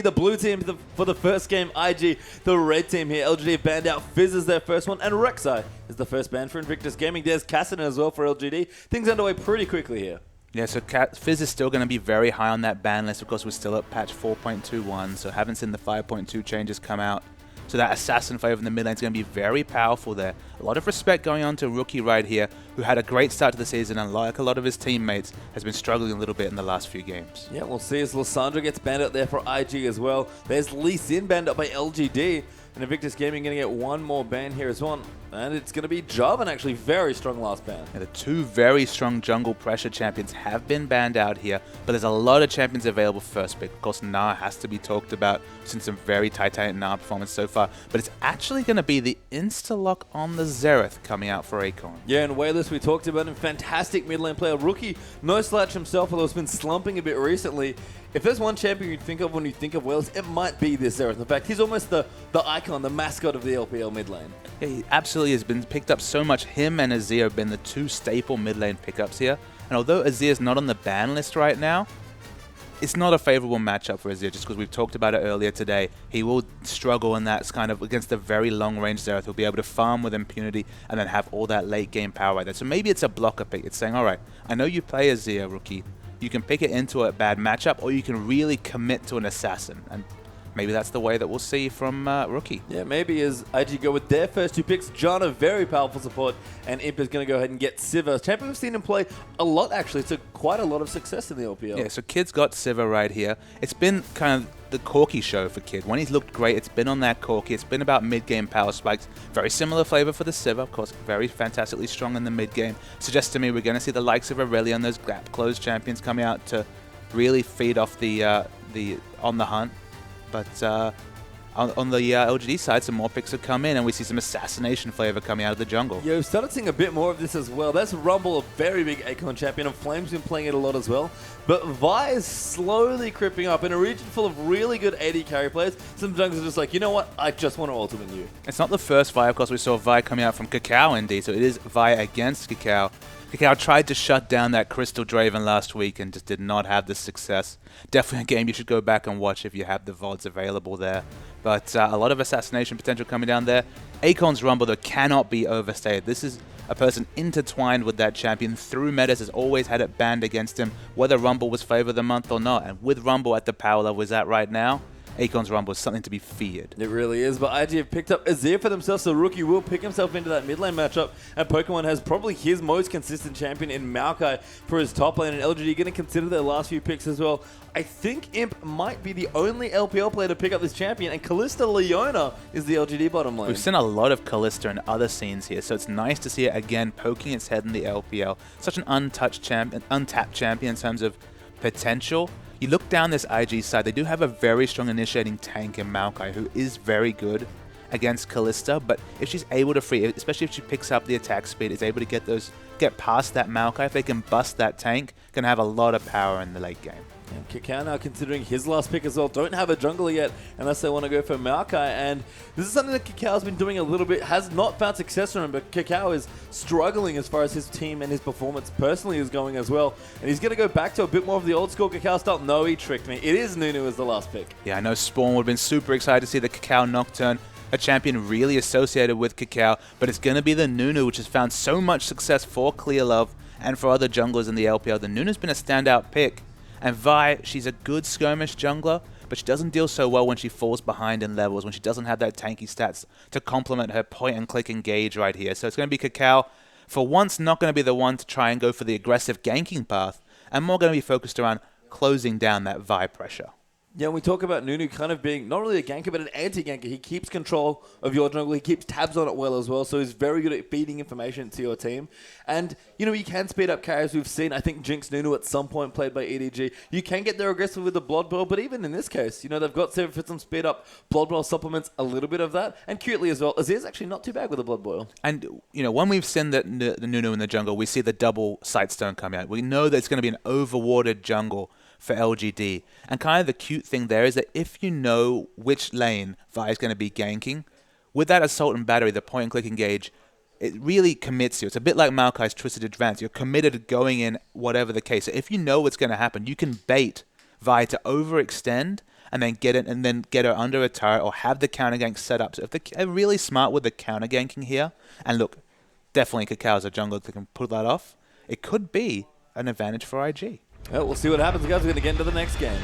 The blue team for the first game, IG. The red team here, LGD have banned out Fizz as their first one, and Rek'Sai is the first ban for Invictus Gaming. There's Cassidy as well for LGD. Things underway pretty quickly here. Yeah, so Fizz is still going to be very high on that ban list. Of course, we're still at patch 4.21, so haven't seen the 5.2 changes come out. So that assassin flavor in the mid lane is going to be very powerful there. A lot of respect going on to Rookie right here, who had a great start to the season, and like a lot of his teammates, has been struggling a little bit in the last few games. Yeah, we'll see as Lissandra gets banned out there for IG as well. There's Lee Sin banned out by LGD. And Invictus Gaming going to get one more ban here as well. And it's going to be Jarvan, actually. Very strong last ban. Yeah, the two very strong jungle pressure champions have been banned out here, but there's a lot of champions available for first pick. Of course, Gnar has to be talked about. Since some very Titanic Gnar performance so far. But it's actually going to be the insta-lock on the Xerath coming out for Akon. Yeah, and Wayless, we talked about him. Fantastic mid lane player. Rookie, no slouch himself, although it's been slumping a bit recently. If there's one champion you think of when you think of Wayless, it might be this Xerath. In fact, he's almost the icon, the mascot of the LPL mid lane. Yeah, he absolutely has been picked up so much. Him and Azir have been the two staple mid lane pickups here. And although Azir's not on the ban list right now, it's not a favorable matchup for Azir, just because we've talked about it earlier today. He will struggle in that kind of against a very long-range Xerath. He'll be able to farm with impunity and then have all that late-game power right there. So maybe it's a blocker pick. It's saying, all right, I know you play Azir, Rookie. You can pick it into a bad matchup, or you can really commit to an assassin. And maybe that's the way that we'll see from Rookie. Yeah, maybe as IG go with their first two picks. Janna, very powerful support, and Imp is going to go ahead and get Sivir. Champion we've seen him play a lot, actually. It's quite a lot of success in the LPL. Yeah, so Kid's got Sivir right here. It's been kind of the Corki show for Kid. When he's looked great, it's been on that Corki. It's been about mid-game power spikes. Very similar flavor for the Sivir, of course, very fantastically strong in the mid-game. Suggests to me we're going to see the likes of Aurelion, those gap-closed champions coming out to really feed off the on the hunt. But on the LGD side, some more picks have come in, and we see some assassination flavor coming out of the jungle. Yeah, we've started seeing a bit more of this as well. That's Rumble, a very big Akon champion, and Flame's been playing it a lot as well. But Vi is slowly creeping up in a region full of really good AD carry players. Some junglers are just like, you know what, I just want to ultimate you. It's not the first Vi, of course. We saw Vi coming out from Kakao indeed, so it is Vi against Kakao. Kakao tried to shut down that Crystal Draven last week and just did not have the success. Definitely a game you should go back and watch if you have the VODs available there. But a lot of assassination potential coming down there. Akon's Rumble, though, cannot be overstated. This is a person intertwined with that champion through metas, has always had it banned against him, whether Rumble was Flavor of the Month or not. And with Rumble at the power level is at right now, Akon's Rumble is something to be feared. It really is, but IG have picked up Azir for themselves, so Rookie will pick himself into that mid lane matchup, and Pokemon has probably his most consistent champion in Maokai for his top lane, and LGD going to consider their last few picks as well. I think Imp might be the only LPL player to pick up this champion, and Kalista Leona is the LGD bottom lane. We've seen a lot of Kalista in other scenes here, so it's nice to see it again poking its head in the LPL. Such an untouched champion, untapped champion in terms of potential. You look down this IG side, they do have a very strong initiating tank in Maokai, who is very good against Kalista, but if she's able to free, especially if she picks up the attack speed, is able to get past that Maokai, if they can bust that tank, can have a lot of power in the late game. Yeah, Kakao now considering his last pick as well. Don't have a jungler yet unless they want to go for Maokai. And this is something that Kakao's been doing a little bit. Has not found success from him, but Kakao is struggling as far as his team and his performance personally is going as well. And he's going to go back to a bit more of the old school Kakao style. No, he tricked me. It is Nunu as the last pick. Yeah, I know Spawn would have been super excited to see the Kakao Nocturne, a champion really associated with Kakao, but it's going to be the Nunu, which has found so much success for Clear Love and for other junglers in the LPL. The Nunu's been a standout pick. And Vi, she's a good skirmish jungler, but she doesn't deal so well when she falls behind in levels, when she doesn't have that tanky stats to complement her point-and-click engage right here. So it's going to be Kakao, for once, not going to be the one to try and go for the aggressive ganking path, and more going to be focused around closing down that Vi pressure. Yeah, when we talk about Nunu kind of being not really a ganker, but an anti-ganker. He keeps control of your jungle. He keeps tabs on it well as well, so he's very good at feeding information to your team. And, you know, you can speed up carries. We've seen, I think, Jinx Nunu at some point played by EDG. You can get there aggressive with the Blood Boil, but even in this case, you know, they've got Seven for some speed up. Blood Boil supplements a little bit of that. And cutely as well, Azir's actually not too bad with the Blood Boil. And, you know, when we've seen the Nunu in the jungle, we see the double Sightstone come out. We know that it's going to be an overwatered jungle for LGD. And kind of the cute thing there is that if you know which lane Vi is going to be ganking, with that Assault and Battery, the point-and-click engage, it really commits you. It's a bit like Maokai's Twisted Advance. You're committed to going in whatever the case. So if you know what's going to happen, you can bait Vi to overextend and then get her under a turret or have the counter gank set up. So if they're really smart with the counter ganking here, and look, definitely Kakáo's a jungler that can pull that off, it could be an advantage for IG. Well, we'll see what happens, guys. We're going to get into the next game.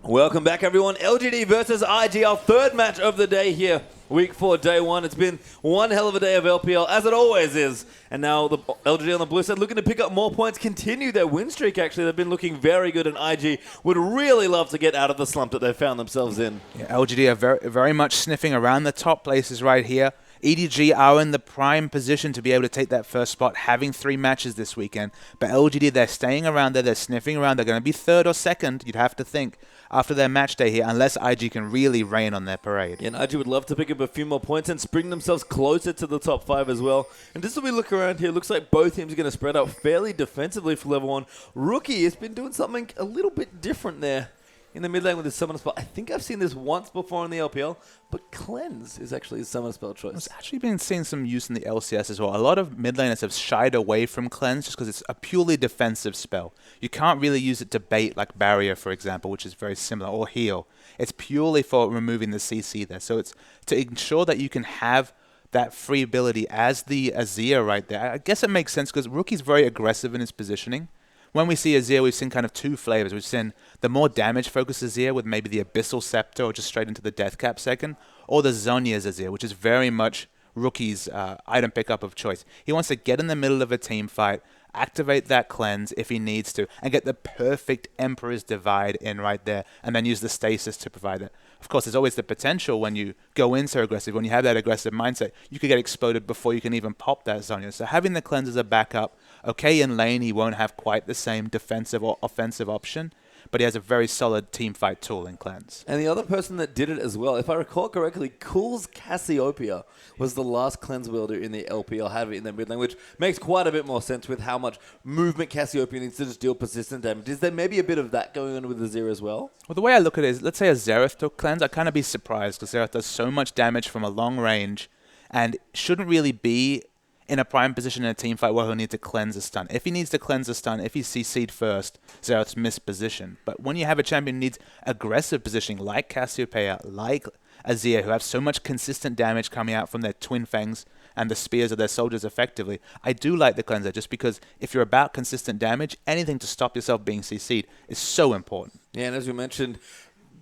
Welcome back, everyone. LGD versus IG, our third match of the day here. Week 4, day 1. It's been one hell of a day of LPL, as it always is. And now the LGD on the blue side looking to pick up more points, continue their win streak, actually. They've been looking very good, and IG would really love to get out of the slump that they've found themselves in. Yeah, LGD are very, very much sniffing around the top places right here. EDG are in the prime position to be able to take that first spot, having 3 matches this weekend. But LGD, they're staying around there, they're sniffing around. They're going to be third or second, you'd have to think, after their match day here, unless IG can really rain on their parade. Yeah, and IG would love to pick up a few more points and spring themselves closer to the top 5 as well. And just as we look around here, looks like both teams are going to spread out fairly defensively for level 1. Rookie has been doing something a little bit different there in the mid lane with his summon spell. I think I've seen this once before in the LPL, but Cleanse is actually his summon spell choice. It's actually been seeing some use in the LCS as well. A lot of mid laners have shied away from Cleanse just because it's a purely defensive spell. You can't really use it to bait like Barrier, for example, which is very similar, or Heal. It's purely for removing the CC there. So it's to ensure that you can have that free ability as the Azir right there. I guess it makes sense because Rookie's very aggressive in his positioning. When we see Azir, we've seen kind of 2 flavors. We've seen the more damage-focused Azir with maybe the Abyssal Scepter or just straight into the Death Cap second, or the Zhonya's Azir, which is very much Rookie's item pickup of choice. He wants to get in the middle of a team fight, activate that cleanse if he needs to, and get the perfect Emperor's Divide in right there, and then use the stasis to provide it. Of course, there's always the potential when you go in so aggressive, when you have that aggressive mindset, you could get exploded before you can even pop that Zhonya. So having the cleanse as a backup, okay, in lane he won't have quite the same defensive or offensive option, but he has a very solid team fight tool in Cleanse. And the other person that did it as well, if I recall correctly, Cool's Cassiopeia was the last Cleanse wielder in the LPL, have it in their mid lane, which makes quite a bit more sense with how much movement Cassiopeia needs to just deal persistent damage. Is there maybe a bit of that going on with Azir as well? Well, the way I look at it is, let's say a Xerath took Cleanse, I'd kind of be surprised because Xerath does so much damage from a long range and shouldn't really be in a prime position in a team fight where he'll need to cleanse a stun. If he needs to cleanse a stun, if he's CC'd first, Xerath's missed position. But when you have a champion who needs aggressive positioning like Cassiopeia, like Azir, who have so much consistent damage coming out from their twin fangs and the spears of their soldiers effectively, I do like the cleanser just because if you're about consistent damage, anything to stop yourself being CC'd is so important. Yeah, and as we mentioned,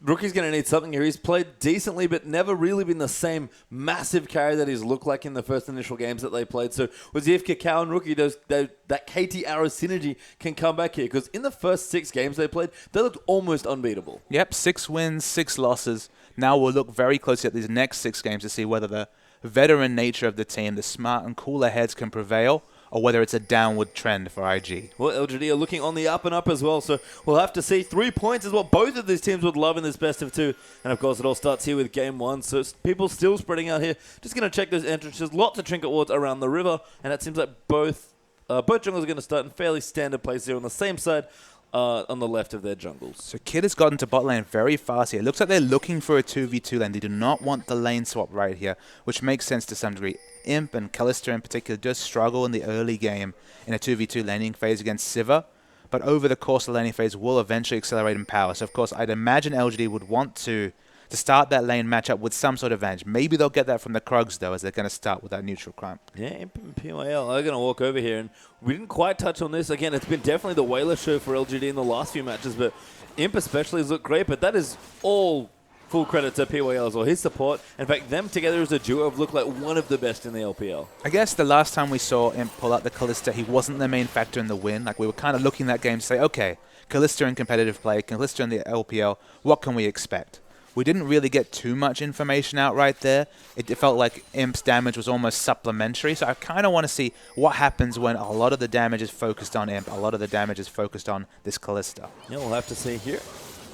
Rookie's going to need something here. He's played decently, but never really been the same massive carry that he's looked like in the first initial games that they played. So we'll see if Kakao and Rookie, that KT Arrow synergy can come back here. Because in the first 6 games they played, they looked almost unbeatable. Yep, 6 wins, 6 losses. Now we'll look very closely at these next 6 games to see whether the veteran nature of the team, the smart and cooler heads can prevail, or whether it's a downward trend for IG. Well, LGD are looking on the up and up as well, so we'll have to see. 3 points is what both of these teams would love in this best of 2. And, of course, it all starts here with Game 1, so people still spreading out here. Just going to check those entrances. Lots of trinket wards around the river, and it seems like both jungles are going to start in fairly standard place here on the same side on the left of their jungles. So Kid has gotten to bot lane very fast here. It looks like they're looking for a 2v2 lane. They do not want the lane swap right here, which makes sense to some degree. Imp and Kalista in particular just struggle in the early game in a 2v2 laning phase against Sivir, but over the course of the laning phase will eventually accelerate in power. So of course I'd imagine LGD would want to start that lane matchup with some sort of advantage. Maybe they'll get that from the Krugs though, as they're going to start with that neutral cramp. Yeah, Imp and PYL are going to walk over here, and we didn't quite touch on this. Again, it's been definitely the Whaler show for LGD in the last few matches, but Imp especially has looked great, but that is all full credit to PYL as well. His support, in fact, them together as a duo have looked like one of the best in the LPL. I guess the last time we saw Imp pull out the Kalista, he wasn't the main factor in the win. Like, we were kind of looking at that game to say, okay, Kalista in competitive play, Kalista in the LPL, what can we expect? We didn't really get too much information out right there. It felt like Imp's damage was almost supplementary, so I kind of want to see what happens when a lot of the damage is focused on Imp, a lot of the damage is focused on this Kalista. Yeah, we'll have to see here.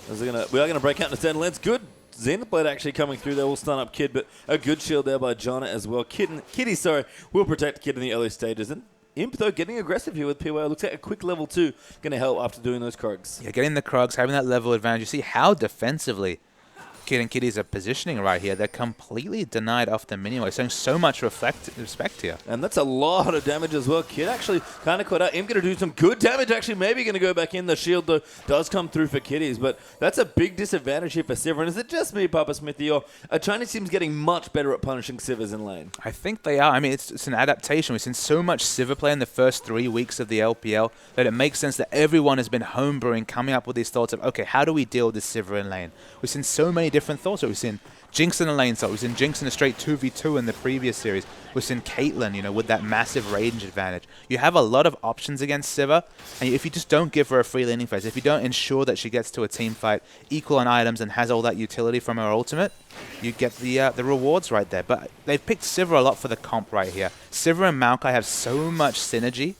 We are going to break out into 10 lanes. Good Zenith Blade actually coming through there. We'll stun up Kid, but a good shield there by Jonna as well. Kitty, will protect Kid in the early stages. And Imp, though, getting aggressive here with PYL. Looks like a quick level 2 going to help after doing those Krugs. Yeah, getting the Krugs, having that level advantage. You see how defensively Kid and Kitty's positioning right here, they're completely denied off the minion wave, showing so much respect here. And that's a lot of damage as well. Kid actually kind of caught out. Imp going to do some good damage. Actually, maybe going to go back in. The shield, though, does come through for Kitties. But that's a big disadvantage here for Sivir. And is it just me, Papa Smithy, or a Chinese team's getting much better at punishing Sivers in lane? I think they are. I mean, it's an adaptation. We've seen so much Sivir play in the first 3 weeks of the LPL that it makes sense that everyone has been homebrewing, coming up with these thoughts of, okay, how do we deal with this Sivir in lane? We've seen so many different thoughts. We've seen Jinx in a lane salt. We've seen Jinx in a straight 2v2 in the previous series. We've seen Caitlyn, with that massive range advantage. You have a lot of options against Sivir, and if you just don't give her a free laning phase, if you don't ensure that she gets to a team fight, equal on items, and has all that utility from her ultimate, you get the rewards right there. But they've picked Sivir a lot for the comp right here. Sivir and Maokai have so much synergy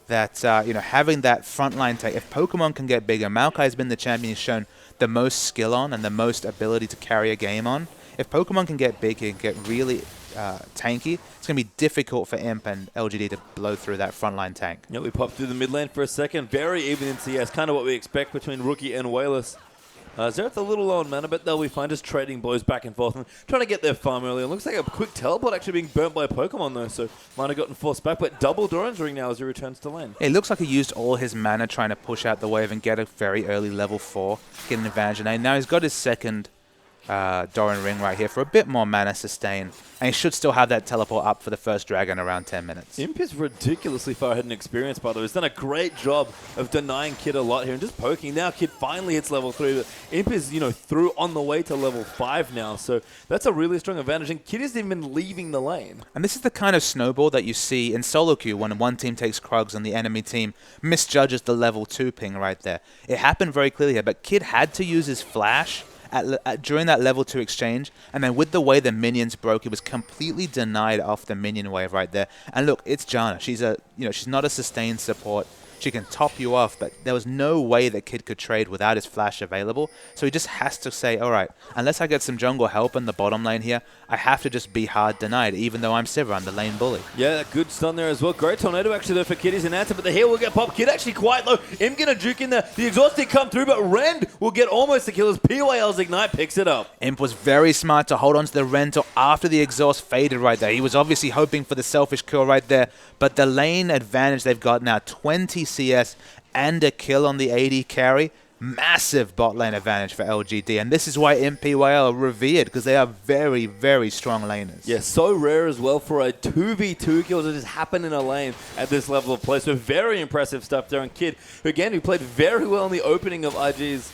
that, having that frontline take, if Pokemon can get bigger, Maokai has been the champion he's shown the most skill on and the most ability to carry a game on. If Pokemon can get big and get really tanky, it's going to be difficult for Imp and LGD to blow through that frontline tank. Yeah, we popped through the mid lane for a second. Very even in CS, kind of what we expect between Rookie and Wayless. Xerath's a little low on mana, but they'll be fine just trading blows back and forth and trying to get their farm early. It looks like a quick teleport actually being burnt by Pokemon though, so might have gotten forced back, but double Doran's Ring now as he returns to lane. It looks like he used all his mana trying to push out the wave and get a very early level 4, get an advantage in lane. Now he's got his second Doran Ring right here for a bit more mana sustain, and he should still have that teleport up for the first dragon around 10 minutes. Imp is ridiculously far ahead in experience, by the way. He's done a great job of denying Kid a lot here and just poking. Now Kid finally hits level 3, but Imp is, through on the way to level 5 now, so that's a really strong advantage, and Kid isn't even leaving the lane. And this is the kind of snowball that you see in solo queue when one team takes Krugs and the enemy team misjudges the level 2 ping right there. It happened very clearly here, but Kid had to use his flash during that level 2 exchange, and then with the way the minions broke, he was completely denied off the minion wave right there. And look, it's Janna. She's not a sustained support. She can top you off, but there was no way that Kid could trade without his flash available. So he just has to say, all right, unless I get some jungle help in the bottom lane here, I have to just be hard denied, even though I'm Sivir, I'm the lane bully. Yeah, good stun there as well. Great tornado actually there for Kid is an answer, but the heal will get popped. Kid actually quite low. Imp gonna juke in there. The exhaust did come through, but Rend will get almost the kill as PYL's Ignite picks it up. Imp was very smart to hold on to the Rend till after the exhaust faded right there. He was obviously hoping for the selfish kill right there, but the lane advantage they've got now, 20 CS and a kill on the AD carry, massive bot lane advantage for LGD, and this is why MPYL are revered, because they are very, very strong laners. Yeah, so rare as well for a 2v2 kill to just happen in a lane at this level of play, so very impressive stuff there. And Kid, again, who played very well in the opening of IG's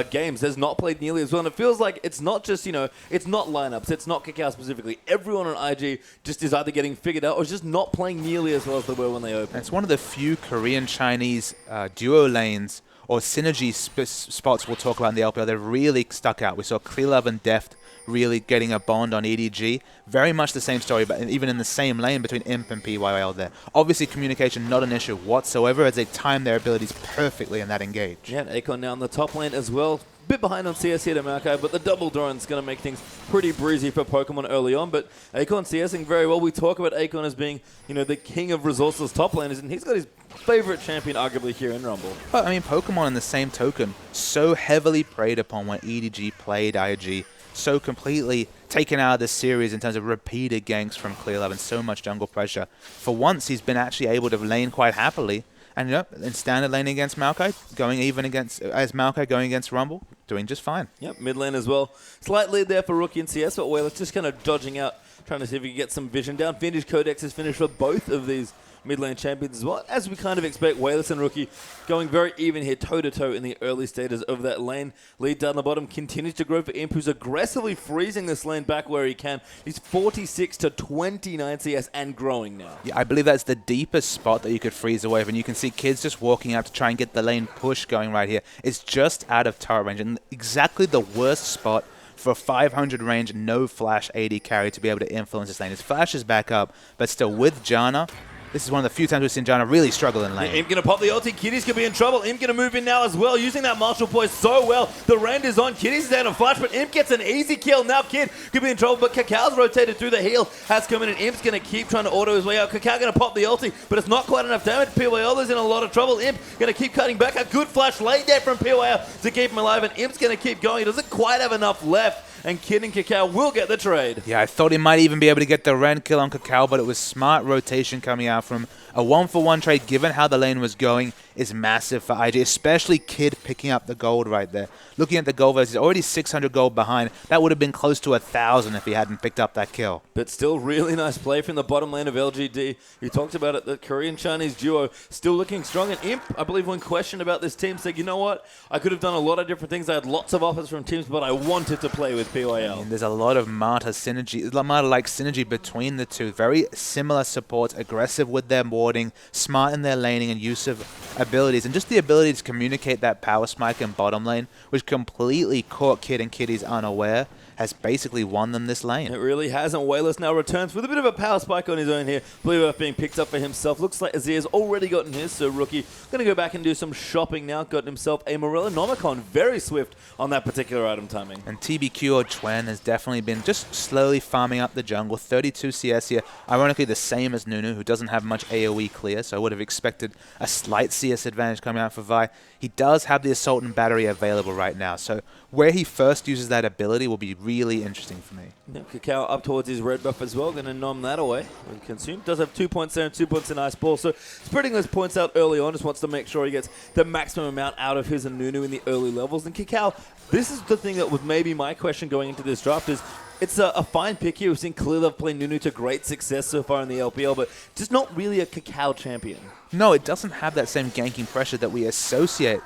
games, has not played nearly as well, and it feels like it's not just, it's not lineups, it's not Kakao specifically. Everyone on IG just is either getting figured out or is just not playing nearly as well as they were when they opened. And it's one of the few Korean-Chinese duo lanes or synergy spots we'll talk about in the LPL that really stuck out. We saw Clearlove and Deft really getting a bond on EDG. Very much the same story, but even in the same lane between Imp and PYL there. Obviously, communication not an issue whatsoever as they time their abilities perfectly in that engage. Yeah, and Akon now in the top lane as well. Bit behind on CS here to Maokai, but the double Doran's going to make things pretty breezy for Pokemon early on. But Akon CSing very well. We talk about Akon as being, the king of resourceless top laners, and he's got his favorite champion arguably here in Rumble. But I mean, Pokemon in the same token, so heavily preyed upon when EDG played IG, so completely taken out of this series in terms of repeated ganks from Clearlove and so much jungle pressure. For once, he's been actually able to lane quite happily. And in standard lane against Maokai, going against Rumble, doing just fine. Yep, mid lane as well. Slight lead there for Rookie and CS, but Wayless just kind of dodging out, trying to see if he can get some vision down. Vintage Codex is finished for both of these mid lane champions as well. As we kind of expect, Wayless and Rookie going very even here, toe-to-toe in the early stages of that lane. Lead down the bottom continues to grow for Imp, who's aggressively freezing this lane back where he can. He's 46 to 29 CS and growing now. Yeah, I believe that's the deepest spot that you could freeze away, and you can see kids just walking out to try and get the lane push going right here. It's just out of turret range, and exactly the worst spot for 500 range, no flash AD carry to be able to influence this lane. His flash is back up, but still with Janna, this is one of the few times we've seen Janna really struggle in lane. Imp going to pop the ulti. Kitties could be in trouble. Imp going to move in now as well, using that martial poise so well. The Rend is on. Kitties is down to flash, but Imp gets an easy kill. Now Kid could be in trouble, but Kakao's rotated through the heal. Has come in, and Imp's going to keep trying to auto his way out. Kakao going to pop the ulti, but it's not quite enough damage. PYL is in a lot of trouble. Imp going to keep cutting back. A good flash laid there from PYL to keep him alive, and Imp's going to keep going. He doesn't quite have enough left. and Kid and Cacao will get the trade. Yeah, I thought he might even be able to get the Ren kill on Cacao, but it was smart rotation coming out from him. A 1-for-1 trade, given how the lane was going, is massive for IG, especially Kid picking up the gold right there. Looking at the gold versus, he's already 600 gold behind. That would have been close to 1,000 if he hadn't picked up that kill. But still really nice play from the bottom lane of LGD. You talked about it, the Korean-Chinese duo still looking strong. And Imp, I believe when questioned about this team, said, you know what? I could have done a lot of different things. I had lots of offers from teams, but I wanted to play with PYL. And there's a lot of Marta synergy, Marta-like synergy between the two. Very similar supports, aggressive with their warding, smart in their laning and use of abilities. And just the ability to communicate that power spike in bottom lane, which completely caught Kid and Kitties unaware, has basically won them this lane. It really has, and Wayless now returns with a bit of a power spike on his own here. Blue Earth being picked up for himself. Looks like Azir's already gotten his, so Rookie going to go back and do some shopping now. Gotten himself a Morella Nomicon. Very swift on that particular item timing. And TBQ or Chuen has definitely been just slowly farming up the jungle. 32 CS here. Ironically, the same as Nunu, who doesn't have much AoE clear, so I would have expected a slight CS advantage coming out for Vi. He does have the Assault and Battery available right now, so where he first uses that ability will be really interesting for me. Yeah, Cacao up towards his red buff as well. Going to nom that away. Consume does have 2 points there and 2 points in Ice Ball. So spreading those points out early on, just wants to make sure he gets the maximum amount out of his and Nunu in the early levels. And Cacao, this is the thing that was maybe my question going into this draft is, it's a fine pick here. We've seen Clearlove play Nunu to great success so far in the LPL, but just not really a Cacao champion. No, it doesn't have that same ganking pressure that we associate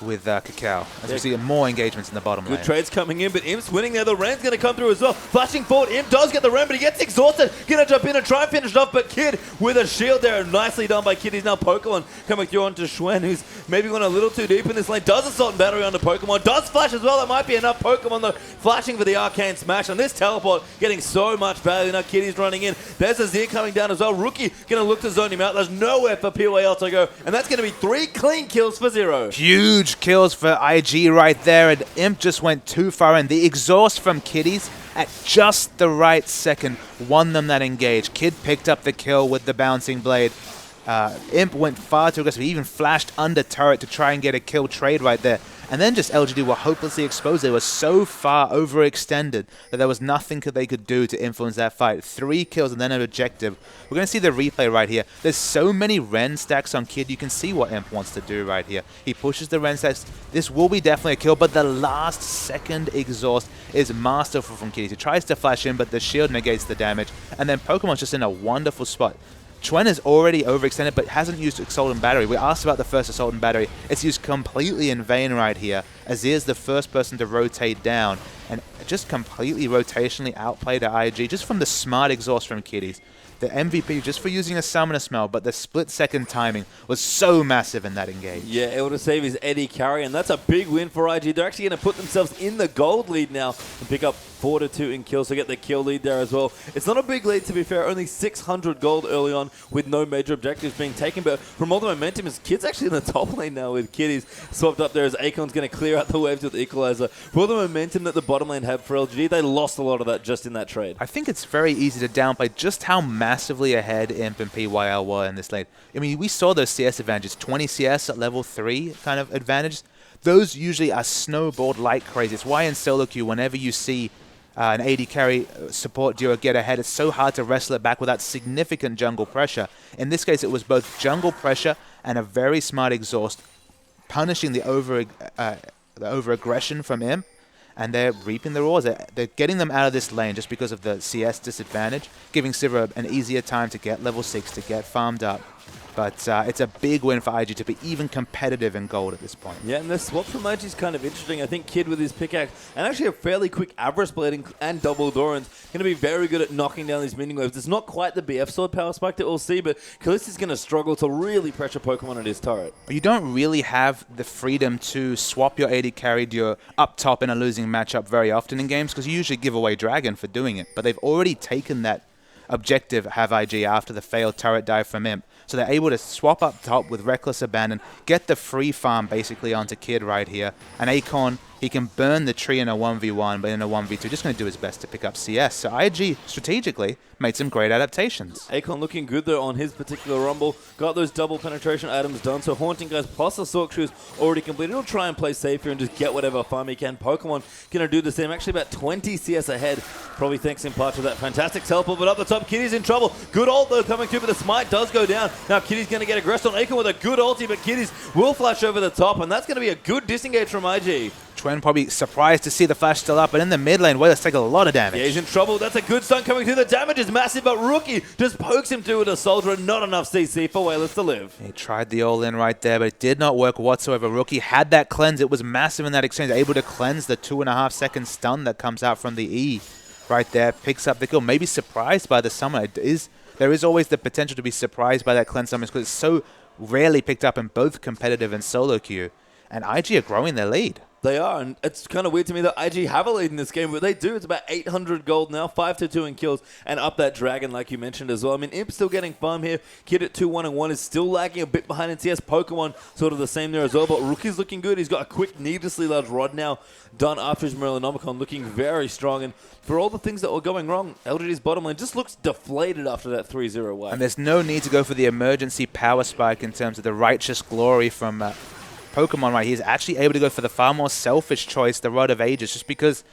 with Cacao, as we see more engagements in the bottom lane. Good trades coming in, but Imp's winning there. The Ren's going to come through as well. Flashing forward, Imp does get the Ren, but he gets exhausted. Going to jump in and try and finish it off, but Kid with a shield there. Nicely done by Kid. He's now Pokemon coming through onto Chuen, who's maybe gone a little too deep in this lane. Does Assault and Battery onto Pokemon. Does Flash as well. That might be enough. Pokemon, though, flashing for the Arcane Smash. And this teleport getting so much value. Now Kiddy's running in. There's Azir coming down as well. Rookie going to look to zone him out. There's nowhere for PYL to go. And that's going to be 3 clean kills for 0. Huge kills for IG right there, and Imp just went too far in. The exhaust from Kitties at just the right second won them that engage. Kid picked up the kill with the bouncing blade. Imp went far too aggressive. He even flashed under turret to try and get a kill trade right there. And then just LGD were hopelessly exposed. They were so far overextended that there was nothing they could do to influence that fight. 3 kills and then an objective. We're going to see the replay right here. There's so many Ren stacks on Kid. You can see what Imp wants to do right here. He pushes the Ren stacks. This will be definitely a kill, but the last second exhaust is masterful from Kid. He tries to flash in, but the shield negates the damage. And then Pokemon's just in a wonderful spot. Chuen is already overextended, but hasn't used Assault and Battery. We asked about the first Assault and Battery. It's used completely in vain right here. Azir's the first person to rotate down, and just completely rotationally outplayed at IG, just from the smart exhaust from Kitties. The MVP just for using a Summoner Smell, but the split-second timing was so massive in that engage. Yeah, able to save his Eddie carry, and that's a big win for IG. They're actually going to put themselves in the gold lead now and pick up 4-2 in kills, so get the kill lead there as well. It's not a big lead, to be fair, only 600 gold early on with no major objectives being taken, but from all the momentum, his Kid's actually in the top lane now with Kitties swapped up there as Akon's going to clear out the waves with Equalizer. For all the momentum that the bottom lane had for LGD, they lost a lot of that just in that trade. I think it's very easy to downplay just how massively ahead Imp and PYL were in this lane. I mean, we saw those CS advantages, 20 CS at level 3 kind of advantages. Those usually are snowballed like crazy. It's why in solo queue, whenever you see an AD carry support duo get ahead, it's so hard to wrestle it back without significant jungle pressure. In this case, it was both jungle pressure and a very smart exhaust, punishing the over-aggression from Imp, and they're reaping the rewards. They're getting them out of this lane just because of the CS disadvantage, giving Sivir an easier time to get level 6, to get farmed up. But it's a big win for IG to be even competitive in gold at this point. Yeah, and the swap from IG is kind of interesting. I think Kid with his pickaxe and actually a fairly quick Avarice Blading and double Doran's going to be very good at knocking down these minion waves. It's not quite the BF Sword power spike that we'll see, but Kallisti's going to struggle to really pressure Pokemon at his turret. You don't really have the freedom to swap your AD carry duo up top in a losing matchup very often in games, because you usually give away Dragon for doing it. But they've already taken that objective, have IG, after the failed turret dive from Imp. So they're able to swap up top with Reckless Abandon, get the free farm basically onto Kid right here. And Akon He can burn the tree in a 1v1, but in a 1v2, just going to do his best to pick up CS. So IG, strategically, made some great adaptations. Akon looking good, though, on his particular Rumble. Got those double penetration items done, so Haunting Guys plus the Sork Shoes already completed. He'll try and play safe here and just get whatever farm he can. Pokemon going to do the same. Actually, about 20 CS ahead, probably thanks in part to that fantastic teleport. But up the top, Kitty's in trouble. Good ult, though, coming through, but the smite does go down. Now, Kitty's going to get aggressed on Akon with a good ulti, but Kitty's will flash over the top, and that's going to be a good disengage from IG. Chuen probably surprised to see the flash still up, but in the mid lane, Wayless take a lot of damage. Yeah, he's in trouble. That's a good stun coming through. The damage is massive, but Rookie just pokes him through with a soldier and not enough CC for Wayless to live. He tried the all-in right there, but it did not work whatsoever. Rookie had that cleanse. It was massive in that exchange, able to cleanse the 2.5-second stun that comes out from the E right there. Picks up the kill, maybe surprised by the summon. There is always the potential to be surprised by that cleanse summon because it's so rarely picked up in both competitive and solo queue. And IG are growing their lead. They are, and it's kind of weird to me that IG have a lead in this game, but they do. It's about 800 gold now, 5-2 in kills, and up that dragon like you mentioned as well. I mean, Imp still getting farm here. Kid at 2-1-1 is still lagging a bit behind in CS. Pokemon sort of the same there as well, but Rookie's looking good. He's got a quick, needlessly large rod now done after his Morellonomicon, looking very strong. And for all the things that were going wrong, LGD's bottom lane just looks deflated after that 3-0 wipe. And there's no need to go for the emergency power spike in terms of the righteous glory from Pokemon right. He's actually able to go for the far more selfish choice, the Rod of Ages, just because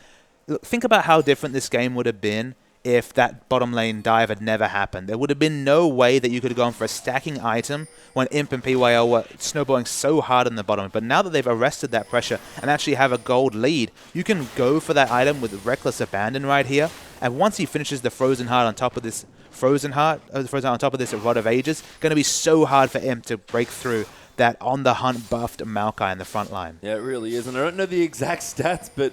look, think about how different this game would have been if that bottom lane dive had never happened. There would have been no way that you could have gone for a stacking item when Imp and PYL were snowballing so hard in the bottom. But now that they've arrested that pressure and actually have a gold lead, you can go for that item with reckless abandon right here. And once he finishes the Frozen Heart on top of this Frozen Heart on top of this Rod of Ages, going to be so hard for Imp to break through that on-the-hunt buffed Maokai in the front line. Yeah, it really is. And I don't know the exact stats, but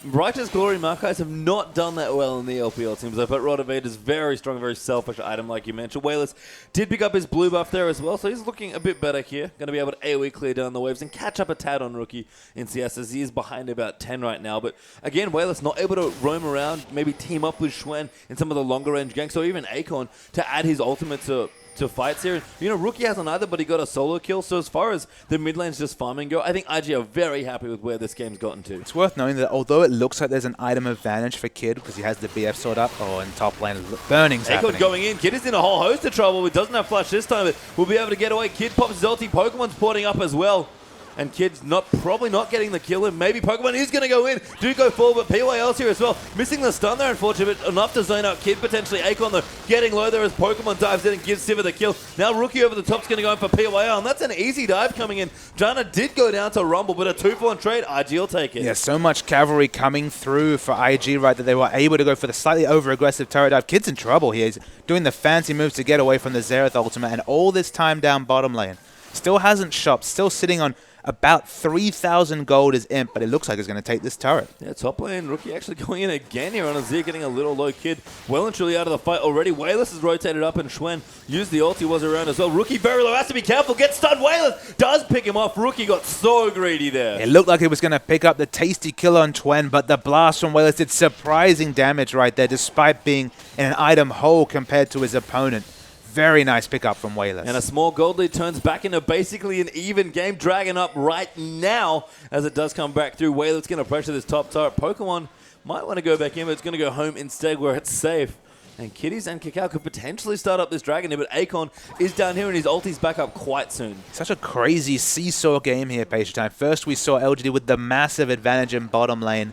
Righteous Glory Maokais have not done that well in the LPL teams. I bet Rod of Aid is very strong, very selfish item, like you mentioned. Wayless did pick up his blue buff there as well, so he's looking a bit better here. Going to be able to AoE clear down the waves and catch up a tad on Rookie in CS, as he is behind about 10 right now. But again, Wayless not able to roam around, maybe team up with Xuen in some of the longer range ganks, or even Akon to add his ultimate to fights here. You know, Rookie hasn't either, but he got a solo kill. So as far as the mid lane's just farming go, I think IG are very happy with where this game's gotten to. It's worth knowing that although it looks like there's an item advantage for Kid because he has the BF sword up, in top lane, burning's happening. Going in. Kid is in a whole host of trouble. He doesn't have flash this time, but we'll be able to get away. Kid pops his ulti. Pokemon's porting up as well. And Kid's probably not getting the kill, and maybe Pokemon is going to go in. Do go forward, but PYL's here as well. Missing the stun there, unfortunately, but enough to zone out Kid, potentially. Akon, though, getting low there as Pokemon dives in and gives Sivir the kill. Now Rookie over the top's going to go in for PYL, and that's an easy dive coming in. Jana did go down to Rumble, but a 2-for-1 trade. IG will take it. Yeah, so much cavalry coming through for IG, right, that they were able to go for the slightly over-aggressive turret dive. Kid's in trouble here. He's doing the fancy moves to get away from the Xerath ultimate, and all this time down bottom lane. Still hasn't shopped, still sitting on about 3,000 gold is Imp, but it looks like it's going to take this turret. Yeah, top lane, Rookie actually going in again here on Azir, getting a little low. Kid well and truly out of the fight already. Wayless is rotated up, and Xuen used the ulti, was around as well. Rookie very low, has to be careful, gets stunned. Wayless does pick him off. Rookie got so greedy there. It looked like he was going to pick up the tasty kill on Xuen, but the blast from Wayless did surprising damage right there, despite being in an item hole compared to his opponent. Very nice pickup from Wayless. And a small gold lead turns back into basically an even game. Dragon up right now as it does come back through. Wayless going to pressure this top turret. Pokemon might want to go back in, but it's going to go home instead where it's safe. And Kitties and Cacao could potentially start up this Dragon here, but Akon is down here and his ulti's back up quite soon. Such a crazy seesaw game here, Patient Time. First we saw LGD with the massive advantage in bottom lane,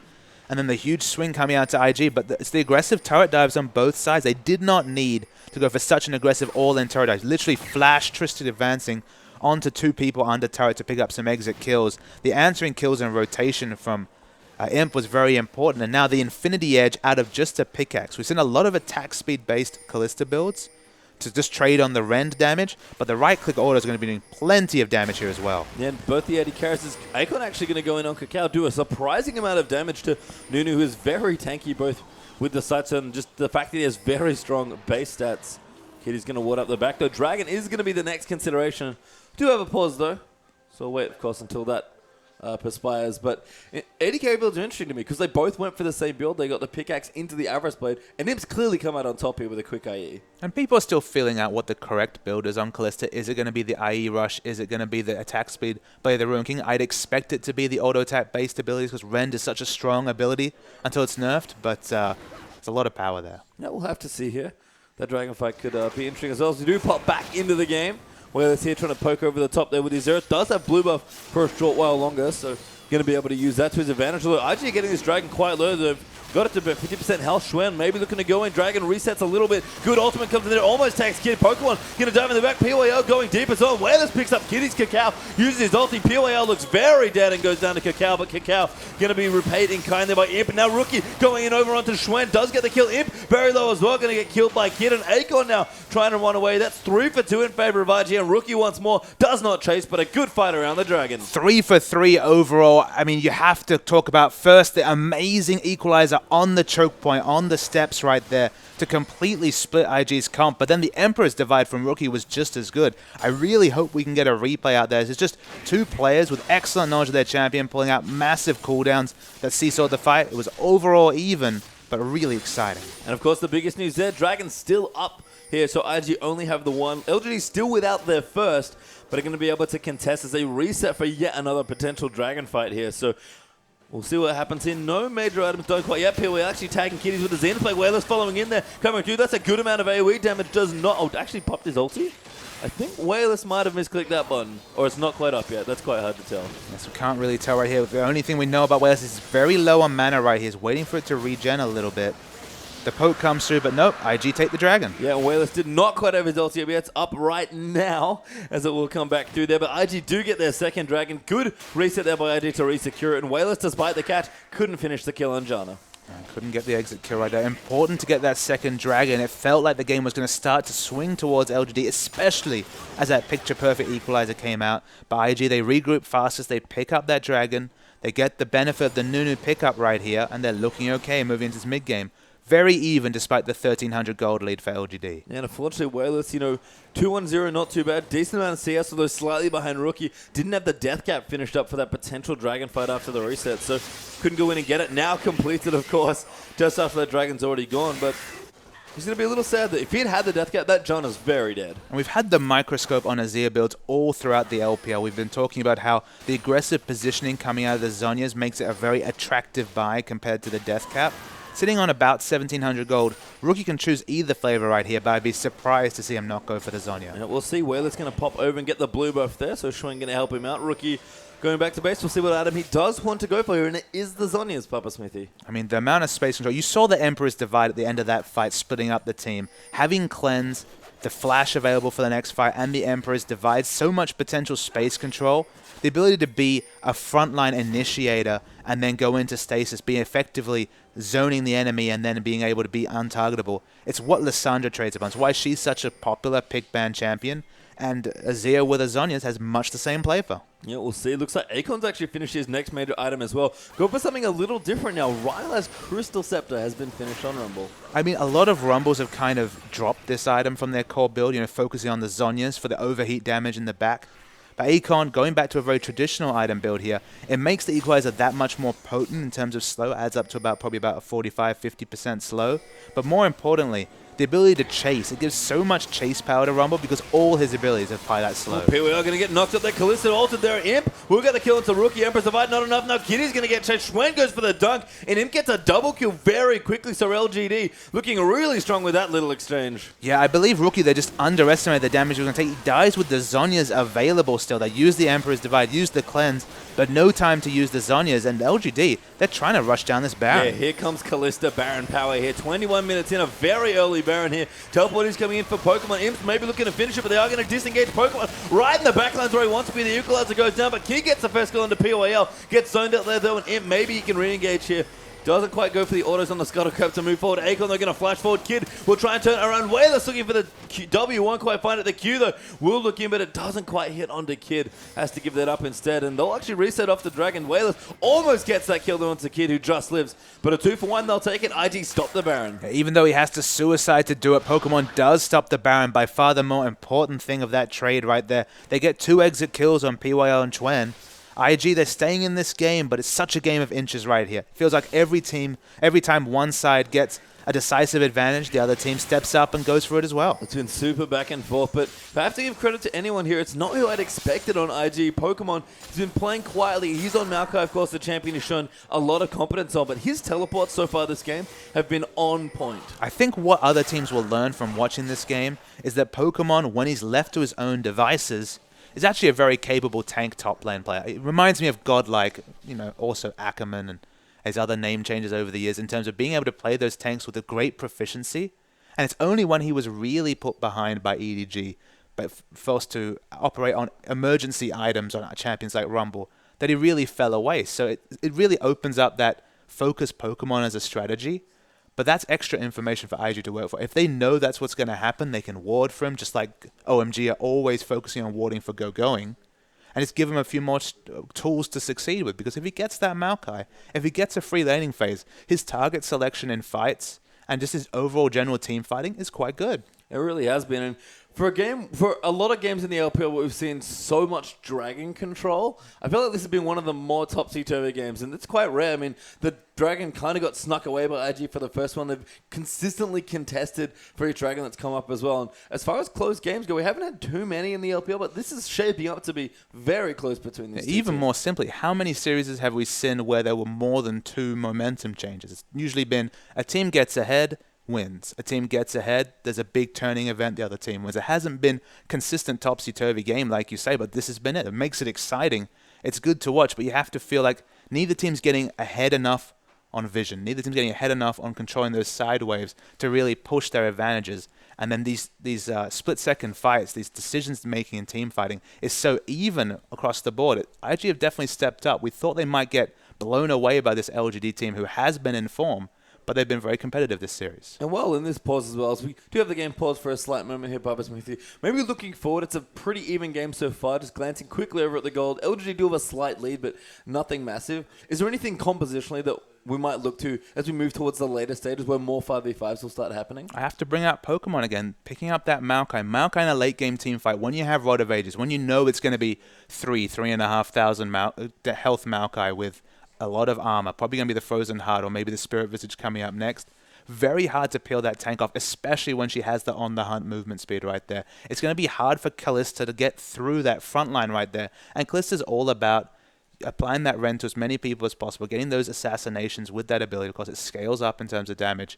and then the huge swing coming out to IG, but it's the aggressive turret dives on both sides. They did not need to go for such an aggressive all-in turret dive. Literally flash Tristan advancing onto two people under turret to pick up some exit kills. The answering kills and rotation from Imp was very important, and now the Infinity Edge out of just a pickaxe. We've seen a lot of attack speed-based Callista builds to just trade on the rend damage, but the right-click auto is going to be doing plenty of damage here as well. Yeah, and both the AD carries, Akon actually going to go in on Cacao, do a surprising amount of damage to Nunu, who is very tanky, both with the sights and just the fact that he has very strong base stats. Kitty's going to ward up the back, though. Dragon is going to be the next consideration. Do have a pause, though. So we'll wait, of course, until that perspires. But ADK builds are interesting to me because they both went for the same build. They got the pickaxe into the Avarice Blade, and Imp's clearly come out on top here with a quick IE. And people are still feeling out what the correct build is on Kalista. Is it going to be the IE Rush? Is it going to be the attack speed by the Ruin King? I'd expect it to be the auto attack based abilities because Rend is such a strong ability until it's nerfed, but there's a lot of power there. Yeah, we'll have to see here. That dragon fight could be interesting as well. As we do pop back into the game. Whalers here trying to poke over the top there with his Zereth. Does have blue buff for a short while longer, so going to be able to use that to his advantage. Although actually getting this dragon quite low. They've got it to about 50% health. Schwen maybe looking to go in. Dragon resets a little bit. Good ultimate comes in there. Almost takes Kid. Pokemon going to dive in the back. PYL going deep as well. Whalers picks up Kitty's Cacao. Uses his ulti. PYL looks very dead and goes down to Cacao. But Cacao going to be repaid in kind there by Imp. Now Rookie going in over onto Schwen. Does get the kill. Imp very low as well. Going to get killed by Kid. And Akon now trying to run away. That's 3 for 2 in favor of IG. And Rookie once more does not chase, but a good fight around the dragon. 3 for 3 overall. I mean, you have to talk about first the amazing equalizer on the choke point, on the steps right there to completely split IG's comp. But then the Emperor's Divide from Rookie was just as good. I really hope we can get a replay out there. It's just 2 players with excellent knowledge of their champion pulling out massive cooldowns that seesawed the fight. It was overall even, but really exciting. And of course, the biggest news there, Dragon's still up here, so IG only have the one. LGD still without their first, but are going to be able to contest as they reset for yet another potential Dragon fight here. So we'll see what happens here. No major items don't quite yet. We're actually tagging Kitties with the Xenoblade. Whalers following in there, coming through. That's a good amount of AoE damage. Does not... Oh, actually popped his ulti. I think Whalers might have misclicked that button, or it's not quite up yet. That's quite hard to tell. Yes, we can't really tell right here. The only thing we know about Whalers is very low on mana right here. He's waiting for it to regen a little bit. The poke comes through, but nope, IG take the dragon. Yeah, Whalers did not quite have his ulti yet. It's up right now as it will come back through there. But IG do get their second dragon. Good reset there by IG to resecure it. And Whalers, despite the catch, couldn't finish the kill on Janna. Couldn't get the exit kill right there. Important to get that second dragon. It felt like the game was going to start to swing towards LGD, especially as that picture-perfect equalizer came out. But IG, they regroup fastest. They pick up that dragon. They get the benefit of the Nunu pickup right here, and they're looking okay moving into this mid-game. Very even despite the 1,300 gold lead for LGD. And unfortunately, Whalers, 2-1-0, not too bad. Decent amount of CS, although slightly behind Rookie. Didn't have the death cap finished up for that potential dragon fight after the reset, so couldn't go in and get it. Now completed, of course, just after that dragon's already gone, but he's going to be a little sad that if he had the death cap, that John is very dead. And we've had the microscope on Azir builds all throughout the LPL. We've been talking about how the aggressive positioning coming out of the Zhonya's makes it a very attractive buy compared to the death cap. Sitting on about 1,700 gold, Rookie can choose either flavor right here, but I'd be surprised to see him not go for the Zhonya. Yeah, we'll see. Whalers going to pop over and get the blue buff there, so Schwinn going to help him out. Rookie going back to base. We'll see what item he does want to go for here, and it is the Zhonya's, Papa Smithy. I mean, the amount of space control. You saw the Emperor's Divide at the end of that fight, splitting up the team. Having Cleanse, the Flash available for the next fight, and the Emperor's Divide, so much potential space control. The ability to be a frontline initiator and then go into stasis, be effectively zoning the enemy and then being able to be untargetable. It's what Lissandra trades upon. It's why she's such a popular pick ban champion. And Azir with a Zhonya's has much the same flavor. Yeah, we'll see. It looks like Akon's actually finished his next major item as well. Go for something a little different now. Ryla's Crystal Scepter has been finished on Rumble. I mean, a lot of Rumbles have kind of dropped this item from their core build, focusing on the Zhonya's for the overheat damage in the back. But Akon, going back to a very traditional item build here, it makes the equalizer that much more potent in terms of slow. Adds up to probably about a 45-50% slow. But more importantly, the ability to chase. It gives so much chase power to Rumble because all his abilities are probably that slow. Here we are going to get knocked up there. Kalista altered there. Imp will get the kill into Rookie. Empress Divide, not enough. Now Kitty's going to get chased. Schwen goes for the dunk, and Imp gets a double kill very quickly. So LGD looking really strong with that little exchange. Yeah, I believe Rookie, they just underestimated the damage he was going to take. He dies with the Zhonya's available still. They use the Emperor's Divide, use the Cleanse, but no time to use the Zhonya's. And LGD, they're trying to rush down this Baron. Yeah, here comes Kalista. Baron power here. 21 minutes in, a very early Baron here. Teleporting's coming in for Pokemon. Imps maybe looking to finish it, but they are going to disengage Pokemon right in the backlines where he wants to be. The Equalizer goes down, but Kid gets the first kill into PYL. Gets zoned out there though, and Imp maybe he can re-engage here. Doesn't quite go for the autos on the Scuttlecrab to move forward. Akon, they're going to flash forward. Kid will try and turn around. Whalers looking for the W, won't quite find it. The Q, though, will look in, but it doesn't quite hit onto Kid. Has to give that up instead, and they'll actually reset off the Dragon. Whalers almost gets that kill onto Kid, who just lives. But a 2-for-1, they'll take it. IG stop the Baron. Even though he has to suicide to do it, Pokemon does stop the Baron. By far the more important thing of that trade right there. They get 2 exit kills on PYL and Chuen. IG, they're staying in this game, but it's such a game of inches right here. Feels like every time one side gets a decisive advantage, the other team steps up and goes for it as well. It's been super back and forth, but if I have to give credit to anyone here, it's not who I'd expected on IG. Pokemon has been playing quietly. He's on Maokai, of course, the champion has shown a lot of competence on, but his teleports so far this game have been on point. I think what other teams will learn from watching this game is that Pokemon, when he's left to his own devices, is actually a very capable tank top lane player. It reminds me of Godlike, also Ackerman and his other name changes over the years in terms of being able to play those tanks with a great proficiency. And it's only when he was really put behind by EDG, but forced to operate on emergency items on champions like Rumble, that he really fell away. So it really opens up that focus Pokemon as a strategy. But that's extra information for IG to work for. If they know that's what's going to happen, they can ward for him, just like OMG are always focusing on warding for Go-Going. And it's give him a few more tools to succeed with. Because if he gets that Maokai, if he gets a free laning phase, his target selection in fights and just his overall general team fighting is quite good. It really has been. And for a lot of games in the LPL where we've seen so much dragon control, I feel like this has been one of the more topsy-turvy games, and it's quite rare. I mean, the dragon kind of got snuck away by IG for the first one. They've consistently contested for each dragon that's come up as well. And as far as close games go, we haven't had too many in the LPL, but this is shaping up to be very close between these two Even teams. more simply, how many series have we seen where there were more than 2 momentum changes? It's usually been a team gets ahead, wins. A team gets ahead, there's a big turning event, the other team wins. It hasn't been consistent topsy-turvy game, like you say, but this has been it. It makes it exciting. It's good to watch, but you have to feel like neither team's getting ahead enough on vision. Neither team's getting ahead enough on controlling those side waves to really push their advantages. And then these split-second fights, these decisions-making and team fighting is so even across the board. IG have definitely stepped up. We thought they might get blown away by this LGD team who has been in form, but they've been very competitive this series. And well, in this pause as well, as we do have the game paused for a slight moment here, Papa Smithy. Maybe looking forward, it's a pretty even game so far. Just glancing quickly over at the gold. LGD do have a slight lead, but nothing massive. Is there anything compositionally that we might look to as we move towards the later stages where more 5v5s will start happening? I have to bring up Pokemon again, picking up that Maokai. Maokai in a late game team fight, when you have Rod of Ages, when you know it's going to be 3,500 health Maokai with a lot of armor, probably going to be the Frozen Heart or maybe the Spirit Visage coming up next. Very hard to peel that tank off, especially when she has the on-the-hunt movement speed right there. It's going to be hard for Kalista to get through that front line right there. And Kalista's all about applying that Rend to as many people as possible, getting those assassinations with that ability. Of course, it scales up in terms of damage.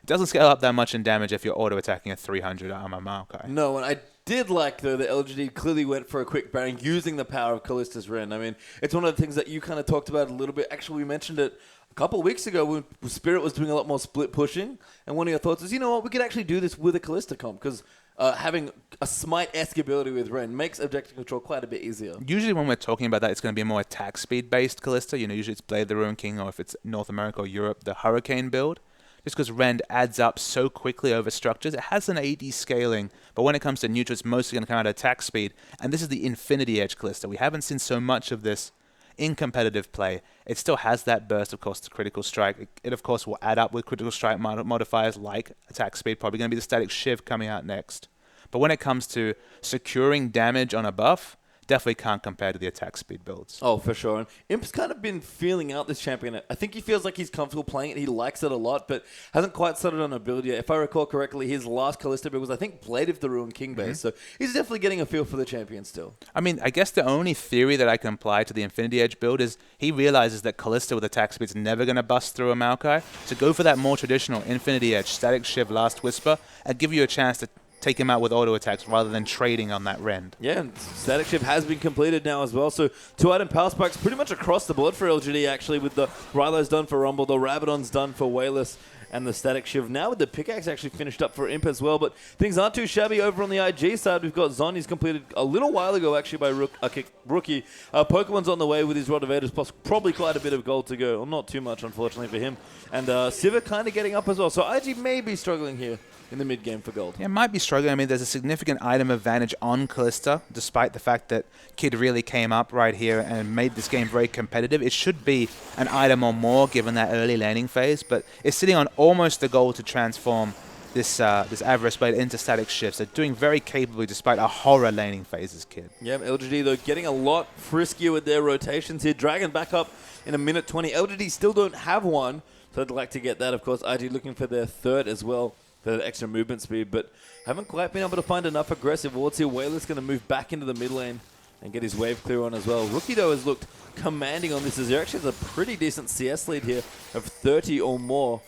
It doesn't scale up that much in damage if you're auto-attacking a 300 armor Maokai. No, and I did like, though, that LGD clearly went for a quick Baron using the power of Kallista's Rend. I mean, it's one of the things that you kind of talked about a little bit. Actually, we mentioned it a couple of weeks ago when Spirit was doing a lot more split pushing. And one of your thoughts is, you know what, we could actually do this with a Kallista comp because having a Smite-esque ability with Rend makes objective control quite a bit easier. Usually when we're talking about that, it's going to be a more attack speed-based Kallista. Usually it's Blade the Ruin King, or if it's North America or Europe, the Hurricane build. Just because Rend adds up so quickly over structures. It has an AD scaling, but when it comes to neutral, it's mostly going to come out of attack speed. And this is the Infinity Edge Kallista. We haven't seen so much of this in competitive play. It still has that burst, of course, to critical strike. It of course, will add up with critical strike modifiers like attack speed. Probably going to be the Static Shiv coming out next. But when it comes to securing damage on a buff, definitely can't compare to the attack speed builds. Oh, for sure. And Imp's kind of been feeling out this champion. I think he feels like he's comfortable playing it. He likes it a lot, but hasn't quite settled on ability yet. If I recall correctly, his last Kallista build was, I think, Blade of the Ruin King base. So he's definitely getting a feel for the champion still. I mean, I guess the only theory that I can apply to the Infinity Edge build is he realizes that Kallista with attack speed is never going to bust through a Maokai. So go for that more traditional Infinity Edge, Static Shiv, Last Whisper, and give you a chance to take him out with auto attacks rather than trading on that Rend. Yeah, and Static Shiv has been completed now as well. So 2-item power spikes pretty much across the board for LGD actually, with the Rylo's done for Rumble, the Rabadon's done for Wayless, and the Static Shiv now with the pickaxe actually finished up for Imp as well. But things aren't too shabby over on the IG side. We've got Zon, he's completed a little while ago actually by Rookie. Pokemon's on the way with his Rod of Ages, plus probably quite a bit of gold to go. Well, not too much, unfortunately, for him. And Siva kind of getting up as well. So IG may be struggling here in the mid-game for gold. Yeah, might be struggling. I mean, there's a significant item advantage on Kallista, despite the fact that Kid really came up right here and made this game very competitive. It should be an item or more given that early laning phase, but it's sitting on almost the goal to transform this Avarice Blade into static shifts. They're doing very capably despite a horror laning phases, kid. Yeah, LGD, though, getting a lot friskier with their rotations here. Dragon back up in a minute 20. LGD still don't have one, so I'd like to get that. Of course, IG looking for their third as well for that extra movement speed, but haven't quite been able to find enough aggressive wards here. Whaler's going to move back into the mid lane and get his wave clear on as well. Rookie, though, has looked commanding on this as he actually has a pretty decent CS lead here of 30 or more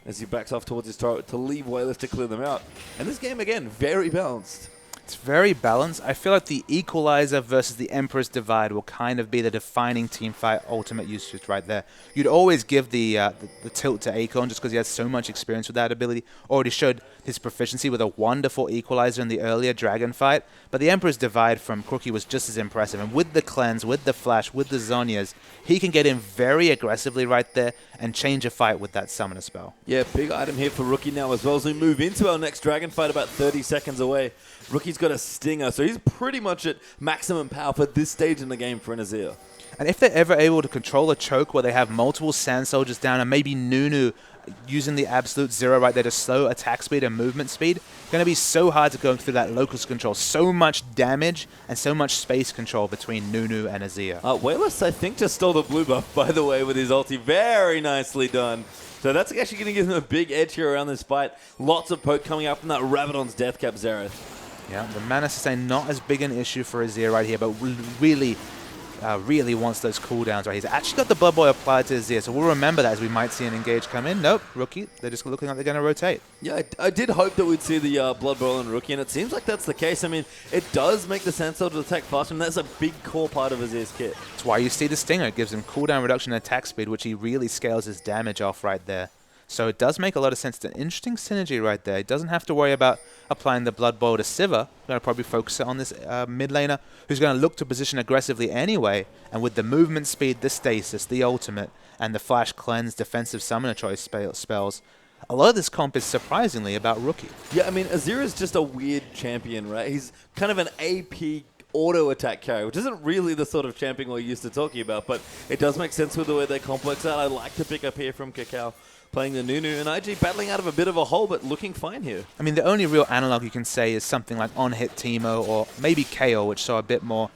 as he backs off towards his turret to leave Whalers to clear them out. And this game, again, very balanced. It's very balanced. I feel like the Equalizer versus the Emperor's Divide will kind of be the defining teamfight ultimate usage right there. You'd always give the tilt to Akon just because he has so much experience with that ability. Already showed his proficiency with a wonderful Equalizer in the earlier Dragon fight. But the Emperor's Divide from Crookie was just as impressive. And with the cleanse, with the flash, with the Zhonya's, he can get in very aggressively right there and change a fight with that summoner spell. Yeah, big item here for Rookie now as well as we move into our next Dragon fight about 30 seconds away. Rookie's got a Stinger, so he's pretty much at maximum power for this stage in the game for an Azir. And if they're ever able to control a choke where they have multiple Sand Soldiers down and maybe Nunu using the absolute zero right there to slow attack speed and movement speed, going to be so hard to go through that locus control. So much damage and so much space control between Nunu and Azir. Whalers, I think, just stole the blue buff, by the way, with his ulti. Very nicely done. So that's actually going to give him a big edge here around this fight. Lots of poke coming up from that Rabadon's Death Cap Xerath. Yeah, the mana sustain not as big an issue for Azir right here, but really wants those cooldowns right here. He's actually got the Blood Boy applied to Azir, so we'll remember that as we might see an engage come in. Nope, Rookie, they're just looking like they're going to rotate. Yeah, I did hope that we'd see the Blood Boil and Rookie, and it seems like that's the case. I mean, it does make the Sand Soldier attack faster, and that's a big core part of Azir's kit. That's why you see the Stinger. It gives him cooldown reduction and attack speed, which he really scales his damage off right there. So it does make a lot of sense. It's an interesting synergy right there. He doesn't have to worry about applying the Blood Boil to Sivir. Going to probably focus it on this mid laner who's going to look to position aggressively anyway. And with the movement speed, the stasis, the ultimate, and the flash cleanse defensive summoner choice spells, a lot of this comp is surprisingly about Rookie. Yeah, I mean, Azir is just a weird champion, right? He's kind of an AP auto attack carry, which isn't really the sort of champion we're used to talking about, but it does make sense with the way they complex out. I like to pick up here from Cacao, playing the Nunu, and IG battling out of a bit of a hole, but looking fine here. I mean, the only real analog you can say is something like on-hit Teemo or maybe KO, which saw a bit more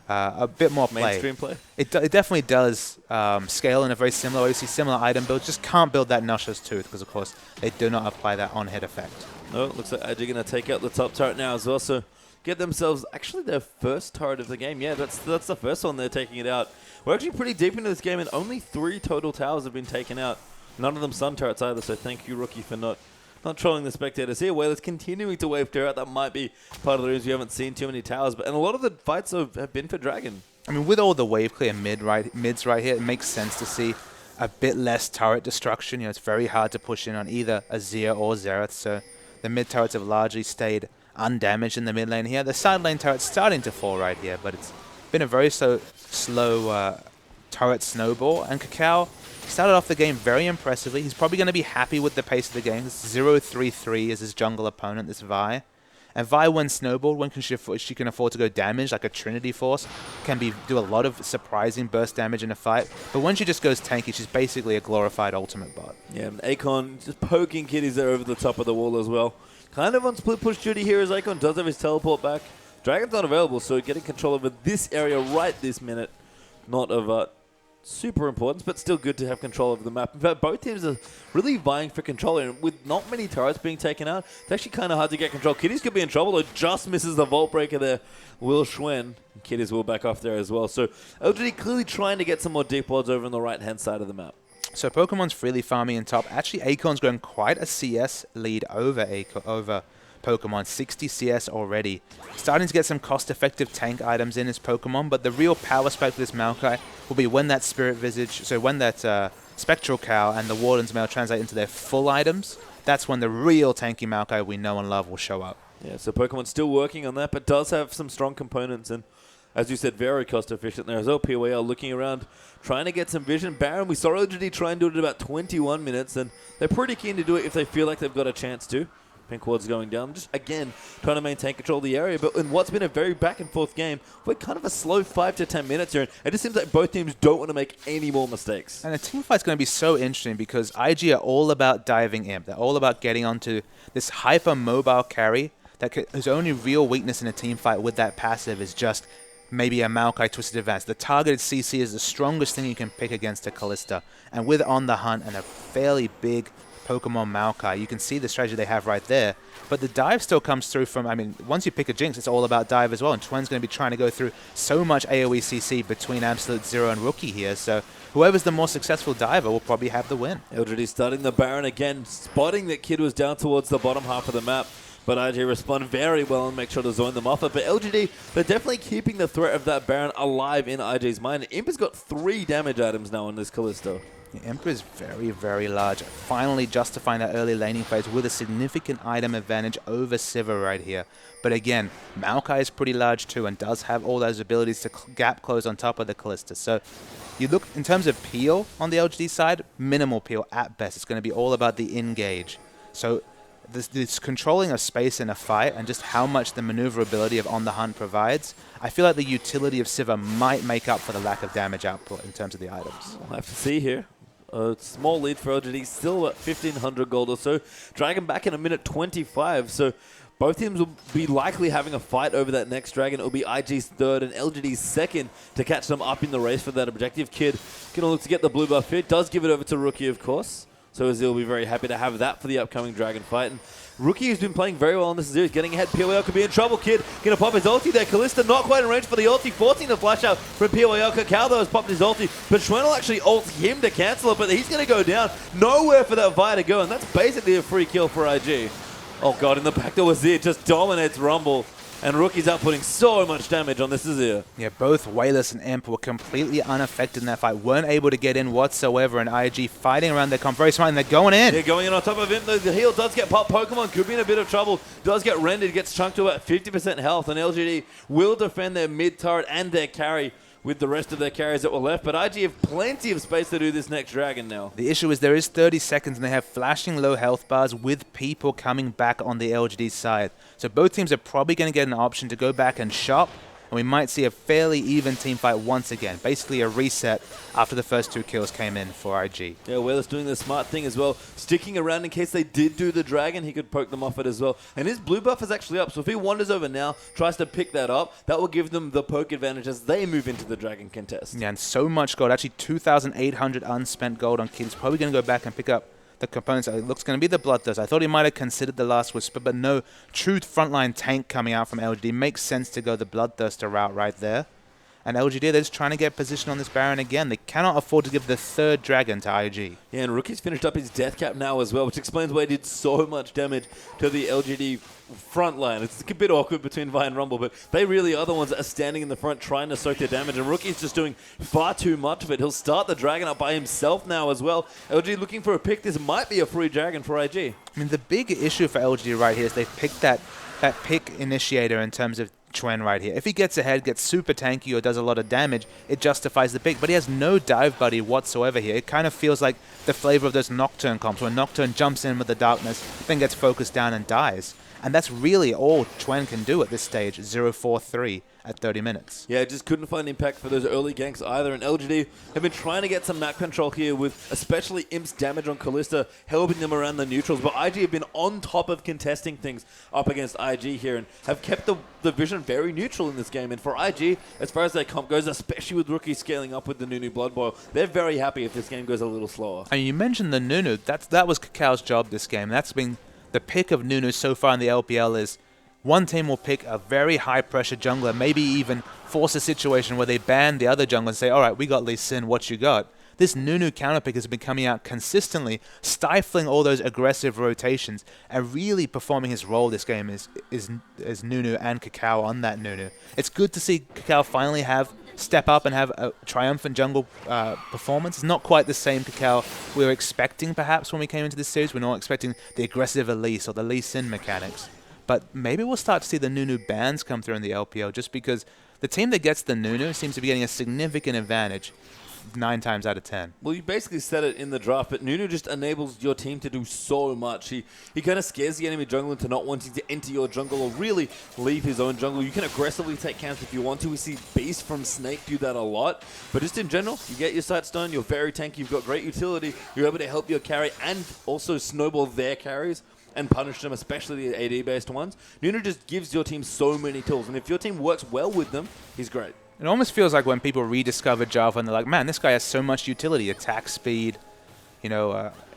play. Mainstream play? It definitely does scale in a very similar way. You see similar item builds, just can't build that Nusha's Tooth because, of course, they do not apply that on-hit effect. No, it looks like IG going to take out the top turret now as well, so get themselves actually their first turret of the game. Yeah, that's the first one they're taking it out. We're actually pretty deep into this game, and only 3 total towers have been taken out. None of them sun turrets either, so thank you, Rookie, for not trolling the spectators here. Whalers continuing to wave turret. That might be part of the reason we haven't seen too many towers, and a lot of the fights have been for Dragon. I mean, with all the wave clear mids right here, it makes sense to see a bit less turret destruction. You know, it's very hard to push in on either Azir or Xerath, so the mid turrets have largely stayed undamaged in the mid lane here. The side lane turret's starting to fall right here, but it's been a very slow turret snowball, and Cacao started off the game very impressively. He's probably going to be happy with the pace of the game. This 0-3-3 is his jungle opponent, this Vi. And Vi, when snowballed, when she can afford to go damage, like a Trinity Force, can do a lot of surprising burst damage in a fight. But when she just goes tanky, she's basically a glorified ultimate bot. Yeah, and Akon just poking kitties there over the top of the wall as well. Kind of on split push duty here as Akon does have his teleport back. Dragon's not available, so getting control over this area right this minute, not of super important, but still good to have control over the map. In fact, both teams are really vying for control, and with not many turrets being taken out, it's actually kind of hard to get control. Kitties could be in trouble. It just misses the Vault Breaker there. Will Schwen. Kitties will back off there as well. So LGD clearly trying to get some more deep wards over on the right-hand side of the map. So Pokemon's freely farming in top. Actually, Akon's going quite a CS lead over Pokemon, 60 CS already. Starting to get some cost-effective tank items in his Pokemon, but the real power spike for this Maokai will be when that Spirit Visage, so when that Spectral Cow and the Warden's Mail translate into their full items, that's when the real tanky Maokai we know and love will show up. Yeah, so Pokemon's still working on that, but does have some strong components, and as you said, very cost-efficient there as well. POA are looking around, trying to get some vision. Baron, we saw LGD try and do it at about 21 minutes, and they're pretty keen to do it if they feel like they've got a chance to. Pink ward's going down. Just, again, trying to maintain control of the area. But in what's been a very back-and-forth game, we're kind of a slow 5 to 10 minutes here. And it just seems like both teams don't want to make any more mistakes. And the team fight's going to be so interesting because IG are all about diving in. They're all about getting onto this hyper-mobile carry whose only real weakness in a team fight with that passive is just maybe a Maokai Twisted Advance. The targeted CC is the strongest thing you can pick against a Kalista. And with On the Hunt and a fairly big Pokemon Maokai, you can see the strategy they have right there. But the dive still comes through from, I mean, once you pick a Jinx, it's all about dive as well. And Twen's going to be trying to go through so much AoE CC between Absolute Zero and Rookie here. So whoever's the more successful diver will probably have the win. LGD starting the Baron again, spotting that Kid was down towards the bottom half of the map. But IG respond very well and make sure to zone them off it. But LGD, they're definitely keeping the threat of that Baron alive in IG's mind. Imp has got 3 damage items now on this Kalista. The Emperor is very, very large. Finally justifying that early laning phase with a significant item advantage over Sivir right here. But again, Maokai is pretty large too and does have all those abilities to gap close on top of the Kalista. So you look in terms of peel on the LGD side, minimal peel at best. It's going to be all about the engage. So this controlling of space in a fight and just how much the maneuverability of On the Hunt provides, I feel like the utility of Sivir might make up for the lack of damage output in terms of the items. We'll have to see here. A small lead for LGD, still at 1,500 gold or so. Dragon back in a minute 25, so both teams will be likely having a fight over that next Dragon. It will be IG's third and LGD's second to catch them up in the race for that objective. Kid gonna look to get the blue buff here. Does give it over to Rookie, of course. So Azil will be very happy to have that for the upcoming Dragon fight. And Rookie has been playing very well on this series, getting ahead. POL could be in trouble. Kid gonna pop his ulti there. Kalista not quite in range for the ulti, forcing the flash out from POL. Kakao though has popped his ulti, but Schwen will actually ult him to cancel it, but he's gonna go down. Nowhere for that Vi to go, and that's basically a free kill for IG. Oh god, in the back there was it, just dominates Rumble. And Rookie's outputting so much damage on this Azir. Yeah, both Wayless and Imp were completely unaffected in that fight. Weren't able to get in whatsoever, and IG fighting around their comp very smart, and they're going in. They're going in on top of him. The heal does get popped. Pokemon could be in a bit of trouble. Does get rendered, gets chunked to about 50% health, and LGD will defend their mid turret and their carry with the rest of their carries that were left. But IG have plenty of space to do this next Dragon now. The issue is there is 30 seconds, and they have flashing low health bars with people coming back on the LGD side. So both teams are probably going to get an option to go back and shop, and we might see a fairly even team fight once again. Basically a reset after the first 2 kills came in for IG. Yeah, Wheeler's doing the smart thing as well. Sticking around in case they did do the Dragon, he could poke them off it as well. And his blue buff is actually up, so if he wanders over now, tries to pick that up, that will give them the poke advantage as they move into the Dragon contest. Yeah, and so much gold. Actually 2,800 unspent gold on Kid. He's probably going to go back and pick up the components. It looks going to be the Bloodthirst. I thought he might have considered the Last Whisper, but no, true frontline tank coming out from LGD. Makes sense to go the Bloodthirster route right there. And LGD, they're just trying to get position on this Baron again. They cannot afford to give the 3rd Dragon to IG. Yeah, and Rookie's finished up his death cap now as well, which explains why he did so much damage to the LGD front line. It's a bit awkward between Vi and Rumble, but they really are the ones that are standing in the front trying to soak their damage, and Rookie's just doing far too much of it. He'll start the Dragon up by himself now as well. LG looking for a pick. This might be a free Dragon for IG. I mean, the big issue for LGD right here is they've picked that pick initiator in terms of Chuen right here. If he gets ahead, gets super tanky or does a lot of damage, it justifies the pick. But he has no dive buddy whatsoever here. It kind of feels like the flavor of those Nocturne comps, where Nocturne jumps in with the darkness, then gets focused down and dies. And that's really all Chuen can do at this stage, 0-4-3 at 30 minutes. Yeah, just couldn't find impact for those early ganks either. And LGD have been trying to get some map control here with especially Imp's damage on Kalista, helping them around the neutrals. But IG have been on top of contesting things up against IG here and have kept the vision very neutral in this game. And for IG, as far as their comp goes, especially with Rookie scaling up with the Nunu Blood Boil, they're very happy if this game goes a little slower. And you mentioned the Nunu. That was Kakao's job this game. That's been the pick of Nunu so far in the LPL is one team will pick a very high-pressure jungler, maybe even force a situation where they ban the other jungler and say, all right, we got Lee Sin, what you got? This Nunu counterpick has been coming out consistently, stifling all those aggressive rotations, and really performing his role this game is Nunu and Kakao on that Nunu. It's good to see Kakao finally step up and have a triumphant jungle performance. It's not quite the same Kakao we were expecting, perhaps, when we came into this series. We're not expecting the aggressive Elise or the Lee Sin mechanics. But maybe we'll start to see the Nunu bans come through in the LPL, just because the team that gets the Nunu seems to be getting a significant advantage. 9 times out of 10. Well, you basically said it in the draft, but Nunu just enables your team to do so much. He kind of scares the enemy jungle into not wanting to enter your jungle or really leave his own jungle. You can aggressively take camps if you want to. We see Beast from Snake do that a lot. But just in general, you get your sight stone, you're very tanky, you've got great utility, you're able to help your carry and also snowball their carries and punish them, especially the AD-based ones. Nunu just gives your team so many tools, and if your team works well with them, he's great. It almost feels like when people rediscover Java and they're like, man, this guy has so much utility, attack speed,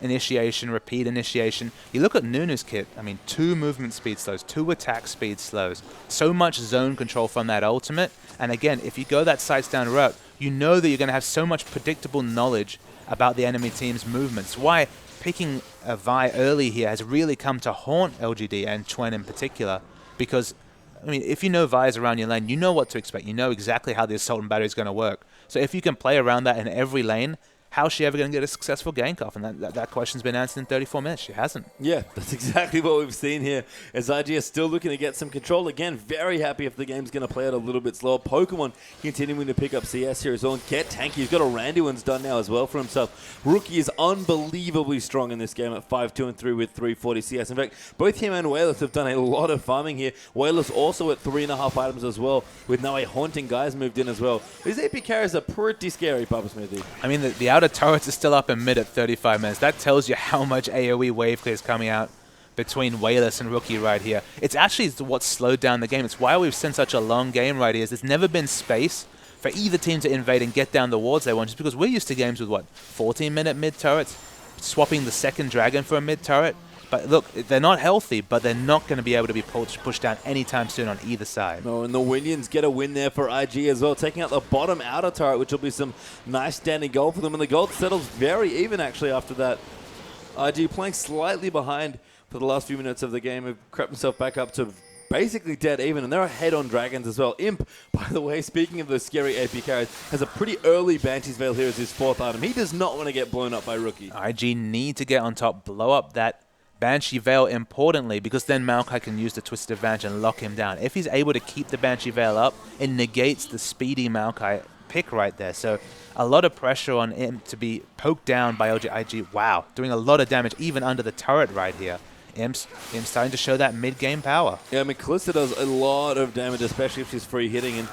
initiation, repeat initiation. You look at Nunu's kit, 2 movement speed slows, 2 attack speed slows, so much zone control from that ultimate. And again, if you go that sights down route, you know that you're going to have so much predictable knowledge about the enemy team's movements. Why picking a Vi early here has really come to haunt LGD and Chuen in particular, because if you know Vi's around your lane, you know what to expect. You know exactly how the Assault and Battery is going to work. So if you can play around that in every lane, how's she ever going to get a successful gank off? And that question's been answered in 34 minutes. She hasn't. Yeah, that's exactly what we've seen here. As IG is still looking to get some control. Again, very happy if the game's going to play out a little bit slower. Pokemon continuing to pick up CS here as well and get tanky. He's got a Randuin's done now as well for himself. Rookie is unbelievably strong in this game at 5-2 and 3 with 340 CS. In fact, both him and Wayless have done a lot of farming here. Wayless also at 3.5 items as well, with now a Haunting Guys moved in as well. These AP carries are pretty scary, Papa Smithy. The outer turrets are still up in mid at 35 minutes. That tells you how much AoE wave clear is coming out between Wayless and Rookie right here. It's actually what slowed down the game. It's why we've seen such a long game right here. There's never been space for either team to invade and get down the wards they want, just because we're used to games with, 14-minute mid turrets, swapping the second dragon for a mid turret. But look, they're not healthy, but they're not going to be able to be pushed down anytime soon on either side. No, and the Winions get a win there for IG as well, taking out the bottom outer turret, which will be some nice standing gold for them. And the gold settles very even, actually, after that. IG playing slightly behind for the last few minutes of the game, have crept himself back up to basically dead even, and they're ahead on dragons as well. Imp, by the way, speaking of those scary AP carries, has a pretty early Banshee's Veil here as his 4th item. He does not want to get blown up by Rookie. IG need to get on top, blow up that Banshee Veil importantly, because then Maokai can use the Twisted Advantage and lock him down. If he's able to keep the Banshee Veil up, it negates the speedy Maokai pick right there. So a lot of pressure on him to be poked down by IG. Wow, doing a lot of damage even under the turret right here. Imp's starting to show that mid-game power. Yeah, Calista does a lot of damage, especially if she's free hitting.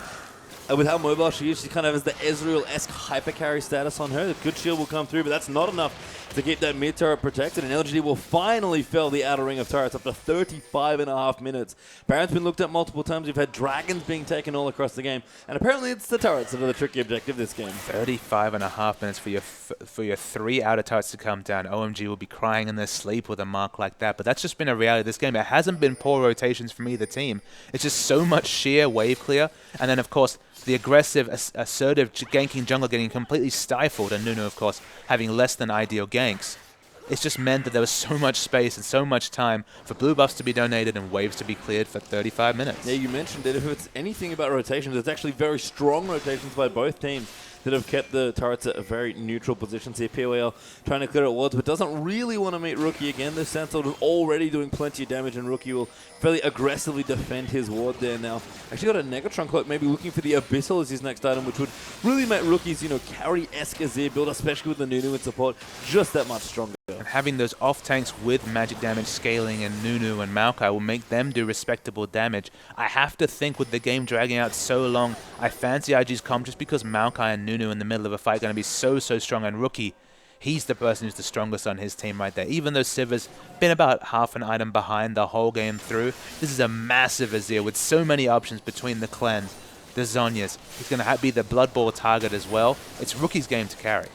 And with how mobile she is, she kind of has the Ezreal-esque hyper carry status on her. The good shield will come through, but that's not enough to keep that mid turret protected. And LGD will finally fill the outer ring of turrets after 35.5 minutes. Baron's been looked at multiple times. We've had dragons being taken all across the game. And apparently it's the turrets that are the tricky objective this game. 35.5 minutes for your 3 outer turrets to come down. OMG will be crying in their sleep with a mark like that. But that's just been a reality of this game. It hasn't been poor rotations from either team. It's just so much sheer wave clear. And then, of course, the aggressive, assertive ganking jungle getting completely stifled, and Nunu, of course, having less than ideal ganks. It's just meant that there was so much space and so much time for blue buffs to be donated and waves to be cleared for 35 minutes. Yeah, you mentioned it. If it's anything about rotations, it's actually very strong rotations by both teams that have kept the turrets at a very neutral position. See POL trying to clear out wards, but doesn't really want to meet Rookie again. This Sensor is already doing plenty of damage, and Rookie will fairly aggressively defend his ward there now. Actually got a Negatron cloak, maybe looking for the Abyssal as his next item, which would really make Rookie's, carry-esque Azir build, especially with the Nunu in support, just that much stronger. And having those off tanks with magic damage scaling and Nunu and Maokai will make them do respectable damage. I have to think with the game dragging out so long, I fancy IG's comp just because Maokai and Nunu in the middle of a fight are going to be so strong, and Rookie, he's the person who's the strongest on his team right there. Even though Siva's been about half an item behind the whole game through, this is a massive Azir with so many options between the cleanse, the Zhonyas. He's going to be the Blood Bowl target as well. It's Rookie's game to carry.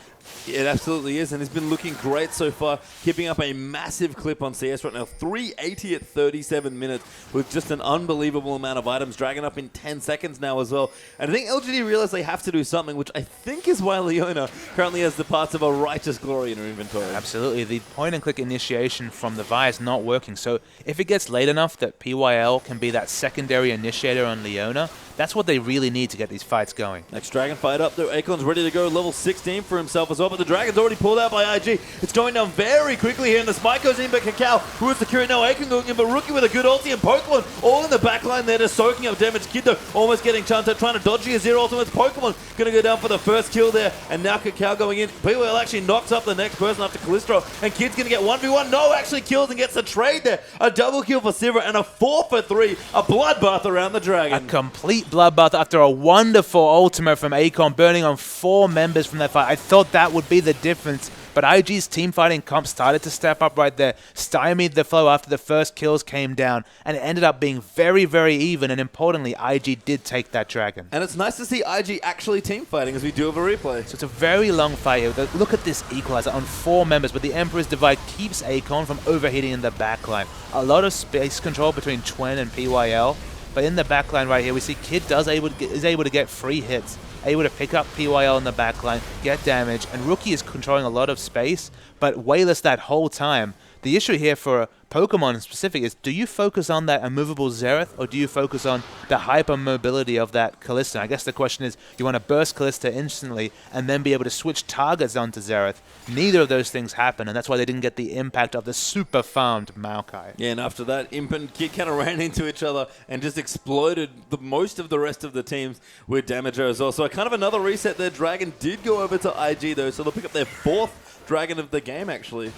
It absolutely is, and he's been looking great so far, keeping up a massive clip on CS right now. 380 at 37 minutes with just an unbelievable amount of items, dragging up in 10 seconds now as well. And I think LGD realized they have to do something, which I think is why Leona currently has the parts of a Righteous Glory in her inventory. Absolutely. The point-and-click initiation from the Vi is not working, so if it gets late enough that PYL can be that secondary initiator on Leona, That's what they really need to get these fights going. Next Dragon fight up, though. Akon's ready to go, level 16 for himself as well, but the Dragon's already pulled out by IG. It's going down very quickly here, and the spike goes in, but Cacao, who is securing now, Akon going in, but Rookie with a good ulti, and Pokemon all in the back line there, just soaking up damage. Kid, though, almost getting Chanta, trying to dodge his zero ultimates. Pokemon going to go down for the first kill there, and now Cacao going in. PWL actually knocks up the next person after Callisto, and Kid's going to get 1v1. No, actually kills and gets the trade there. A double kill for Sivir, and a 4 for 3. A bloodbath around the Dragon. A complete bloodbath after a wonderful ultimate from Akon, burning on 4 members from that fight. I thought that would be the difference, but IG's team fighting comp started to step up right there, stymied the flow after the first kills came down, and it ended up being very, very even, and importantly, IG did take that Dragon. And it's nice to see IG actually team fighting as we do have a replay. So it's a very long fight here. Look at this equalizer on 4 members, but the Emperor's Divide keeps Akon from overheating in the backline. A lot of space control between Twen and PYL. But in the backline right here, we see Kid is able to get free hits, able to pick up PYL in the backline, get damage, and Rookie is controlling a lot of space, but Wayless that whole time. The issue here for Pokemon in specific is, do you focus on that immovable Xerath, or do you focus on the hyper mobility of that Kalista? I guess the question is, you want to burst Kalista instantly and then be able to switch targets onto Xerath. Neither of those things happen, and that's why they didn't get the impact of the super farmed Maokai. Yeah, and after that, Imp and Kid kind of ran into each other and just exploded most of the rest of the teams with Damager as well. So kind of another reset there. Dragon did go over to IG, though, so they'll pick up their 4th Dragon of the game, actually.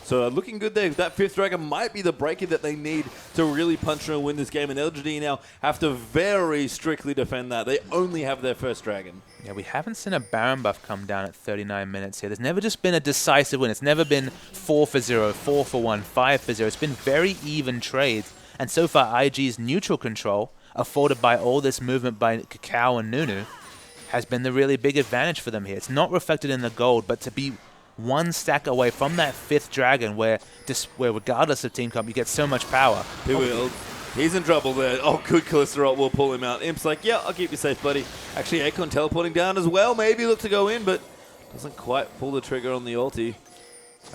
So looking good there. That 5th Dragon might be the breaker that they need to really punch through and win this game. And LGD now have to very strictly defend that. They only have their 1st Dragon. Yeah, we haven't seen a Baron buff come down at 39 minutes here. There's never just been a decisive win. It's never been 4 for 0, 4 for 1, 5 for 0. It's been very even trades. And so far, IG's neutral control, afforded by all this movement by Cacao and Nunu, has been the really big advantage for them here. It's not reflected in the gold, but to be 1 stack away from that 5th Dragon where regardless of team comp, you get so much power. He's in trouble there. Oh, good Callisto will pull him out. Imp's like, yeah, I'll keep you safe, buddy. Actually, Akon teleporting down as well. Maybe look to go in, but doesn't quite pull the trigger on the ulti.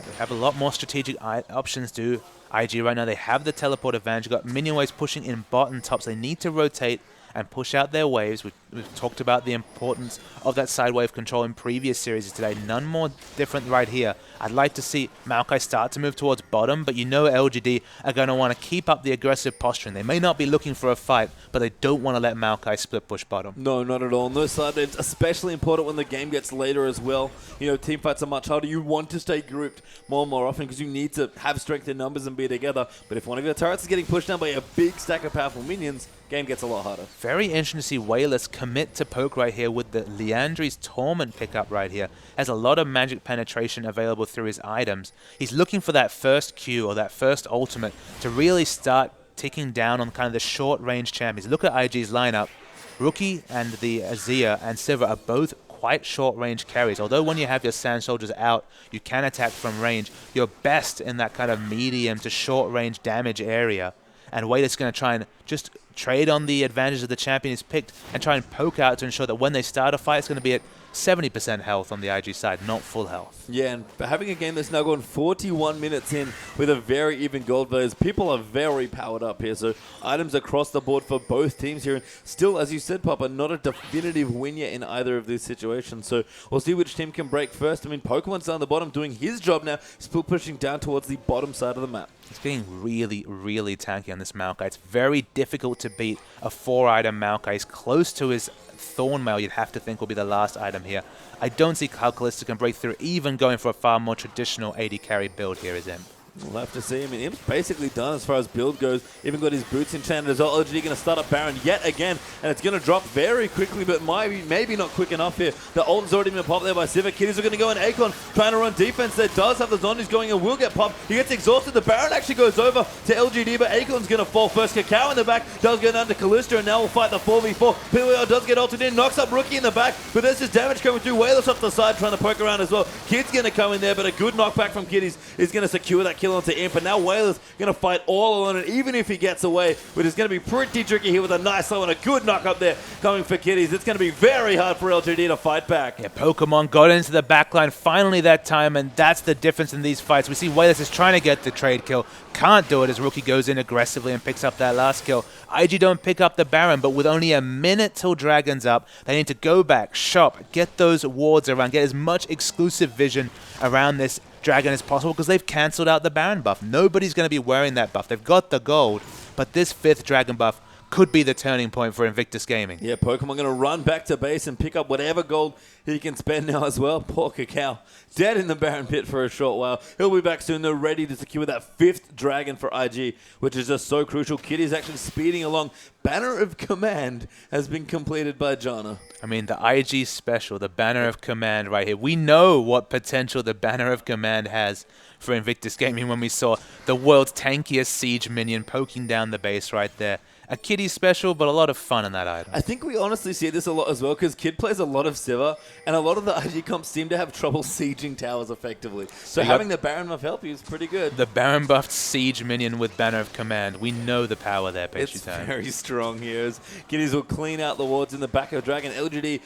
They have a lot more strategic options to IG right now. They have the teleport advantage. You've got minion waves pushing in bot and tops. They need to rotate and push out their waves. We've talked about the importance of that side wave control in previous series today. None more different right here. I'd like to see Maokai start to move towards bottom, but you know LGD are going to want to keep up the aggressive posturing. They may not be looking for a fight, but they don't want to let Maokai split push bottom. No, not at all. On this side, it's especially important when the game gets later as well. You know, team fights are much harder. You want to stay grouped more and more often because you need to have strength in numbers and be together. But if one of your turrets is getting pushed down by a big stack of powerful minions, game gets a lot harder. Very interesting to see Wayless commit to poke right here with the Liandry's Torment pickup right here. Has a lot of magic penetration available through his items. He's looking for that first Q or that first ultimate to really start ticking down on kind of the short-range champions. Look at IG's lineup. Rookie and the Azir and Sivir are both quite short-range carries. Although when you have your Sand Soldiers out, you can attack from range. You're best in that kind of medium to short-range damage area. And Wayless going to try and just trade on the advantage of the champion he's picked and try and poke out to ensure that when they start a fight, it's going to be at 70% health on the IG side, not full health. Yeah, and having a game that's now gone 41 minutes in with a very even gold values, people are very powered up here. So items across the board for both teams here. And still, as you said, Papa, not a definitive win yet in either of these situations. So we'll see which team can break first. I mean, Pokemon's down the bottom doing his job now, still pushing down towards the bottom side of the map. It's getting really, really tanky on this Maokai. It's very difficult to beat a 4-item Maokai. He's close to his Thornmail, you'd have to think will be the last item here. I don't see how Callisto can break through, even going for a far more traditional AD carry build here as Imp. We'll have to see. I mean, Imp's basically done as far as build goes. Even got his boots enchanted as well. LGD going to start up Baron yet again, and it's going to drop very quickly, but maybe not quick enough here. The ult's already been popped there by Sivir. Kitties are going to go in. Akon trying to run defense there. Does have the zombies going and will get popped. He gets exhausted. The Baron actually goes over to LGD, but Akon's going to fall first. Cacao in the back does go down to Callisto, and now we'll fight the 4v4. PWL does get ulted in, knocks up Rookie in the back, but there's just damage coming through. Wayless off the side trying to poke around as well. Kid's going to come in there, but a good knockback from Kitties is going to secure that kill. kill onto Imp, and now Whaler's going to fight all alone, and even if he gets away, which is going to be pretty tricky here with a nice low and a good knock up there coming for Kitties, it's going to be very hard for LGD to fight back. Yeah, Pokemon got into the backline finally that time, and that's the difference in these fights. We see Whalers is trying to get the trade kill, can't do it as Rookie goes in aggressively and picks up that last kill. IG don't pick up the Baron, but with only a minute till Dragon's up, they need to go back, shop, get those wards around, get as much exclusive vision around this Dragon as possible, because they've cancelled out the Baron buff. Nobody's going to be wearing that buff. They've got the gold, but this 5th Dragon buff could be the turning point for Invictus Gaming. Yeah, Pokemon going to run back to base and pick up whatever gold he can spend now as well. Poor Cacao, dead in the Baron pit for a short while. He'll be back soon, though, ready to secure that 5th Dragon for IG, which is just so crucial. Kitty's actually speeding along. Banner of Command has been completed by Jana. I mean, the IG special, the Banner of Command right here. We know what potential the Banner of Command has for Invictus Gaming when we saw the world's tankiest siege minion poking down the base right there. A Kitty special, but a lot of fun in that item. I think we honestly see this a lot as well, because Kid plays a lot of Sivir, and a lot of the IG comps seem to have trouble sieging towers effectively. So having the Baron buff help you is pretty good. The Baron buffed siege minion with Banner of Command. We know the power there, Pastry Time. It's very strong here. As Kitties will clean out the wards in the back of Dragon. LGD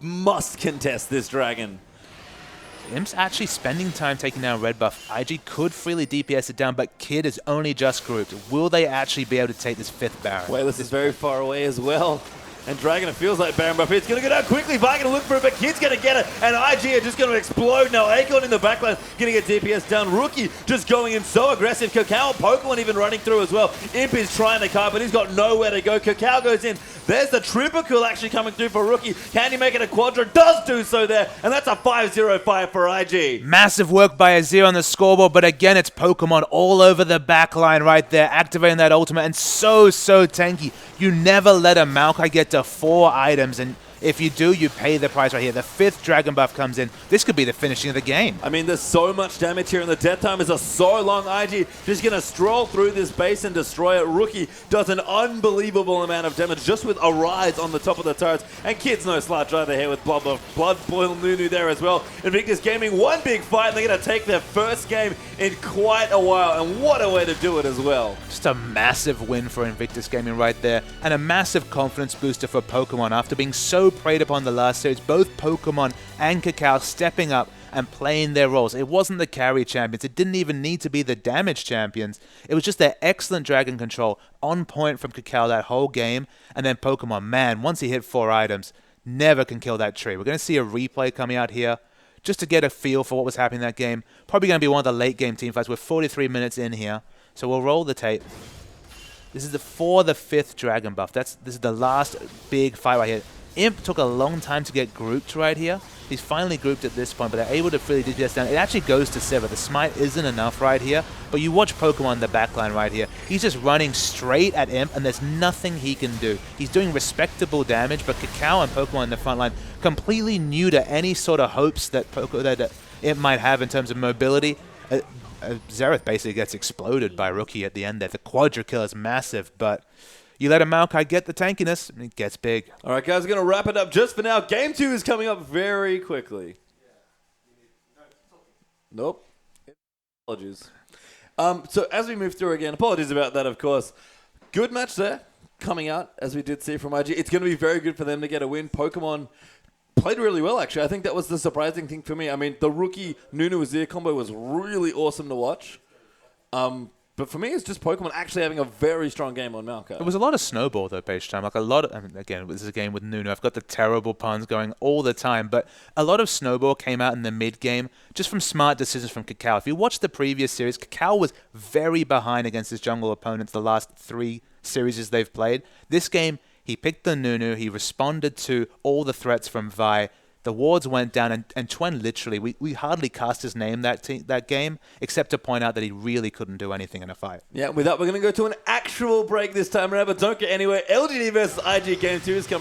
must contest this Dragon. Imp's actually spending time taking down red buff. IG could freely DPS it down, but Kid is only just grouped. Will they actually be able to take this 5th Baron? Wayless is very far away as well. And Dragon, it feels like Baron buff. It's going to go down quickly. Vi going to look for it, but Kid's going to get it. And IG are just going to explode now. Acorn in the backline going to get DPS down. Rookie just going in so aggressive. Cacao and Pokemon even running through as well. Imp is trying to cut, but he's got nowhere to go. Cacao goes in. There's the triple kill actually coming through for Rookie. Can he make it a quadra? Does do so there. And that's a 5-0-5 for IG. Massive work by Azir on the scoreboard, but again, it's Pokemon all over the backline right there, activating that ultimate, and so tanky. You never let a Maokai get to 4 items, and if you do, you pay the price right here. The 5th Dragon buff comes in. This could be the finishing of the game. I mean, there's so much damage here, and the death time is so long. IG just going to stroll through this base and destroy it. Rookie does an unbelievable amount of damage just with a rise on the top of the turrets. And Kid's no slouch either here with Blood Boil Nunu there as well. Invictus Gaming, one big fight, and they're going to take their first game in quite a while. And what a way to do it as well. Just a massive win for Invictus Gaming right there, and a massive confidence booster for Pokemon after being so preyed upon the last series. Both Pokemon and Cacao stepping up and playing their roles. It wasn't the carry champions. It didn't even need to be the damage champions. It was just their excellent dragon control on point from Cacao that whole game. And then Pokemon, man, once he hit 4 items, never can kill that tree. We're going to see a replay coming out here just to get a feel for what was happening in that game. Probably going to be one of the late game team fights. We're 43 minutes in here, so we'll roll the tape. This is for the 5th Dragon buff. This is the last big fight right here. Imp took a long time to get grouped right here. He's finally grouped at this point, but they're able to freely DPS down. It actually goes to Sivir. The smite isn't enough right here, but you watch Pokemon in the backline right here. He's just running straight at Imp, and there's nothing he can do. He's doing respectable damage, but Cacao and Pokemon in the front line, completely new to any sort of hopes that Imp might have in terms of mobility. Xerath basically gets exploded by Rookie at the end there. The quadra kill is massive, but you let a Maokai get the tankiness, and it gets big. All right, guys, we're going to wrap it up just for now. Game 2 is coming up very quickly. Nope. Apologies. So as we move through again, apologies about that, of course. Good match there coming out, as we did see from IG. It's going to be very good for them to get a win. Pokemon played really well, actually. I think that was the surprising thing for me. I mean, the Rookie Nunu Azir combo was really awesome to watch. But for me, it's just Pokemon actually having a very strong game on Maokai. It was a lot of snowball, though, Page Time. Like a lot of, I mean, again, this is a game with Nunu. I've got the terrible puns going all the time, but a lot of snowball came out in the mid-game just from smart decisions from Cacao. If you watch the previous series, Cacao was very behind against his jungle opponents the last 3 series they've played. This game, he picked the Nunu. He responded to all the threats from Vi. The wards went down, and Chuen literally, we hardly cast his name that game, except to point out that he really couldn't do anything in a fight. Yeah, with that, we're going to go to an actual break this time around, but don't get anywhere. LGD versus IG Game 2 is coming.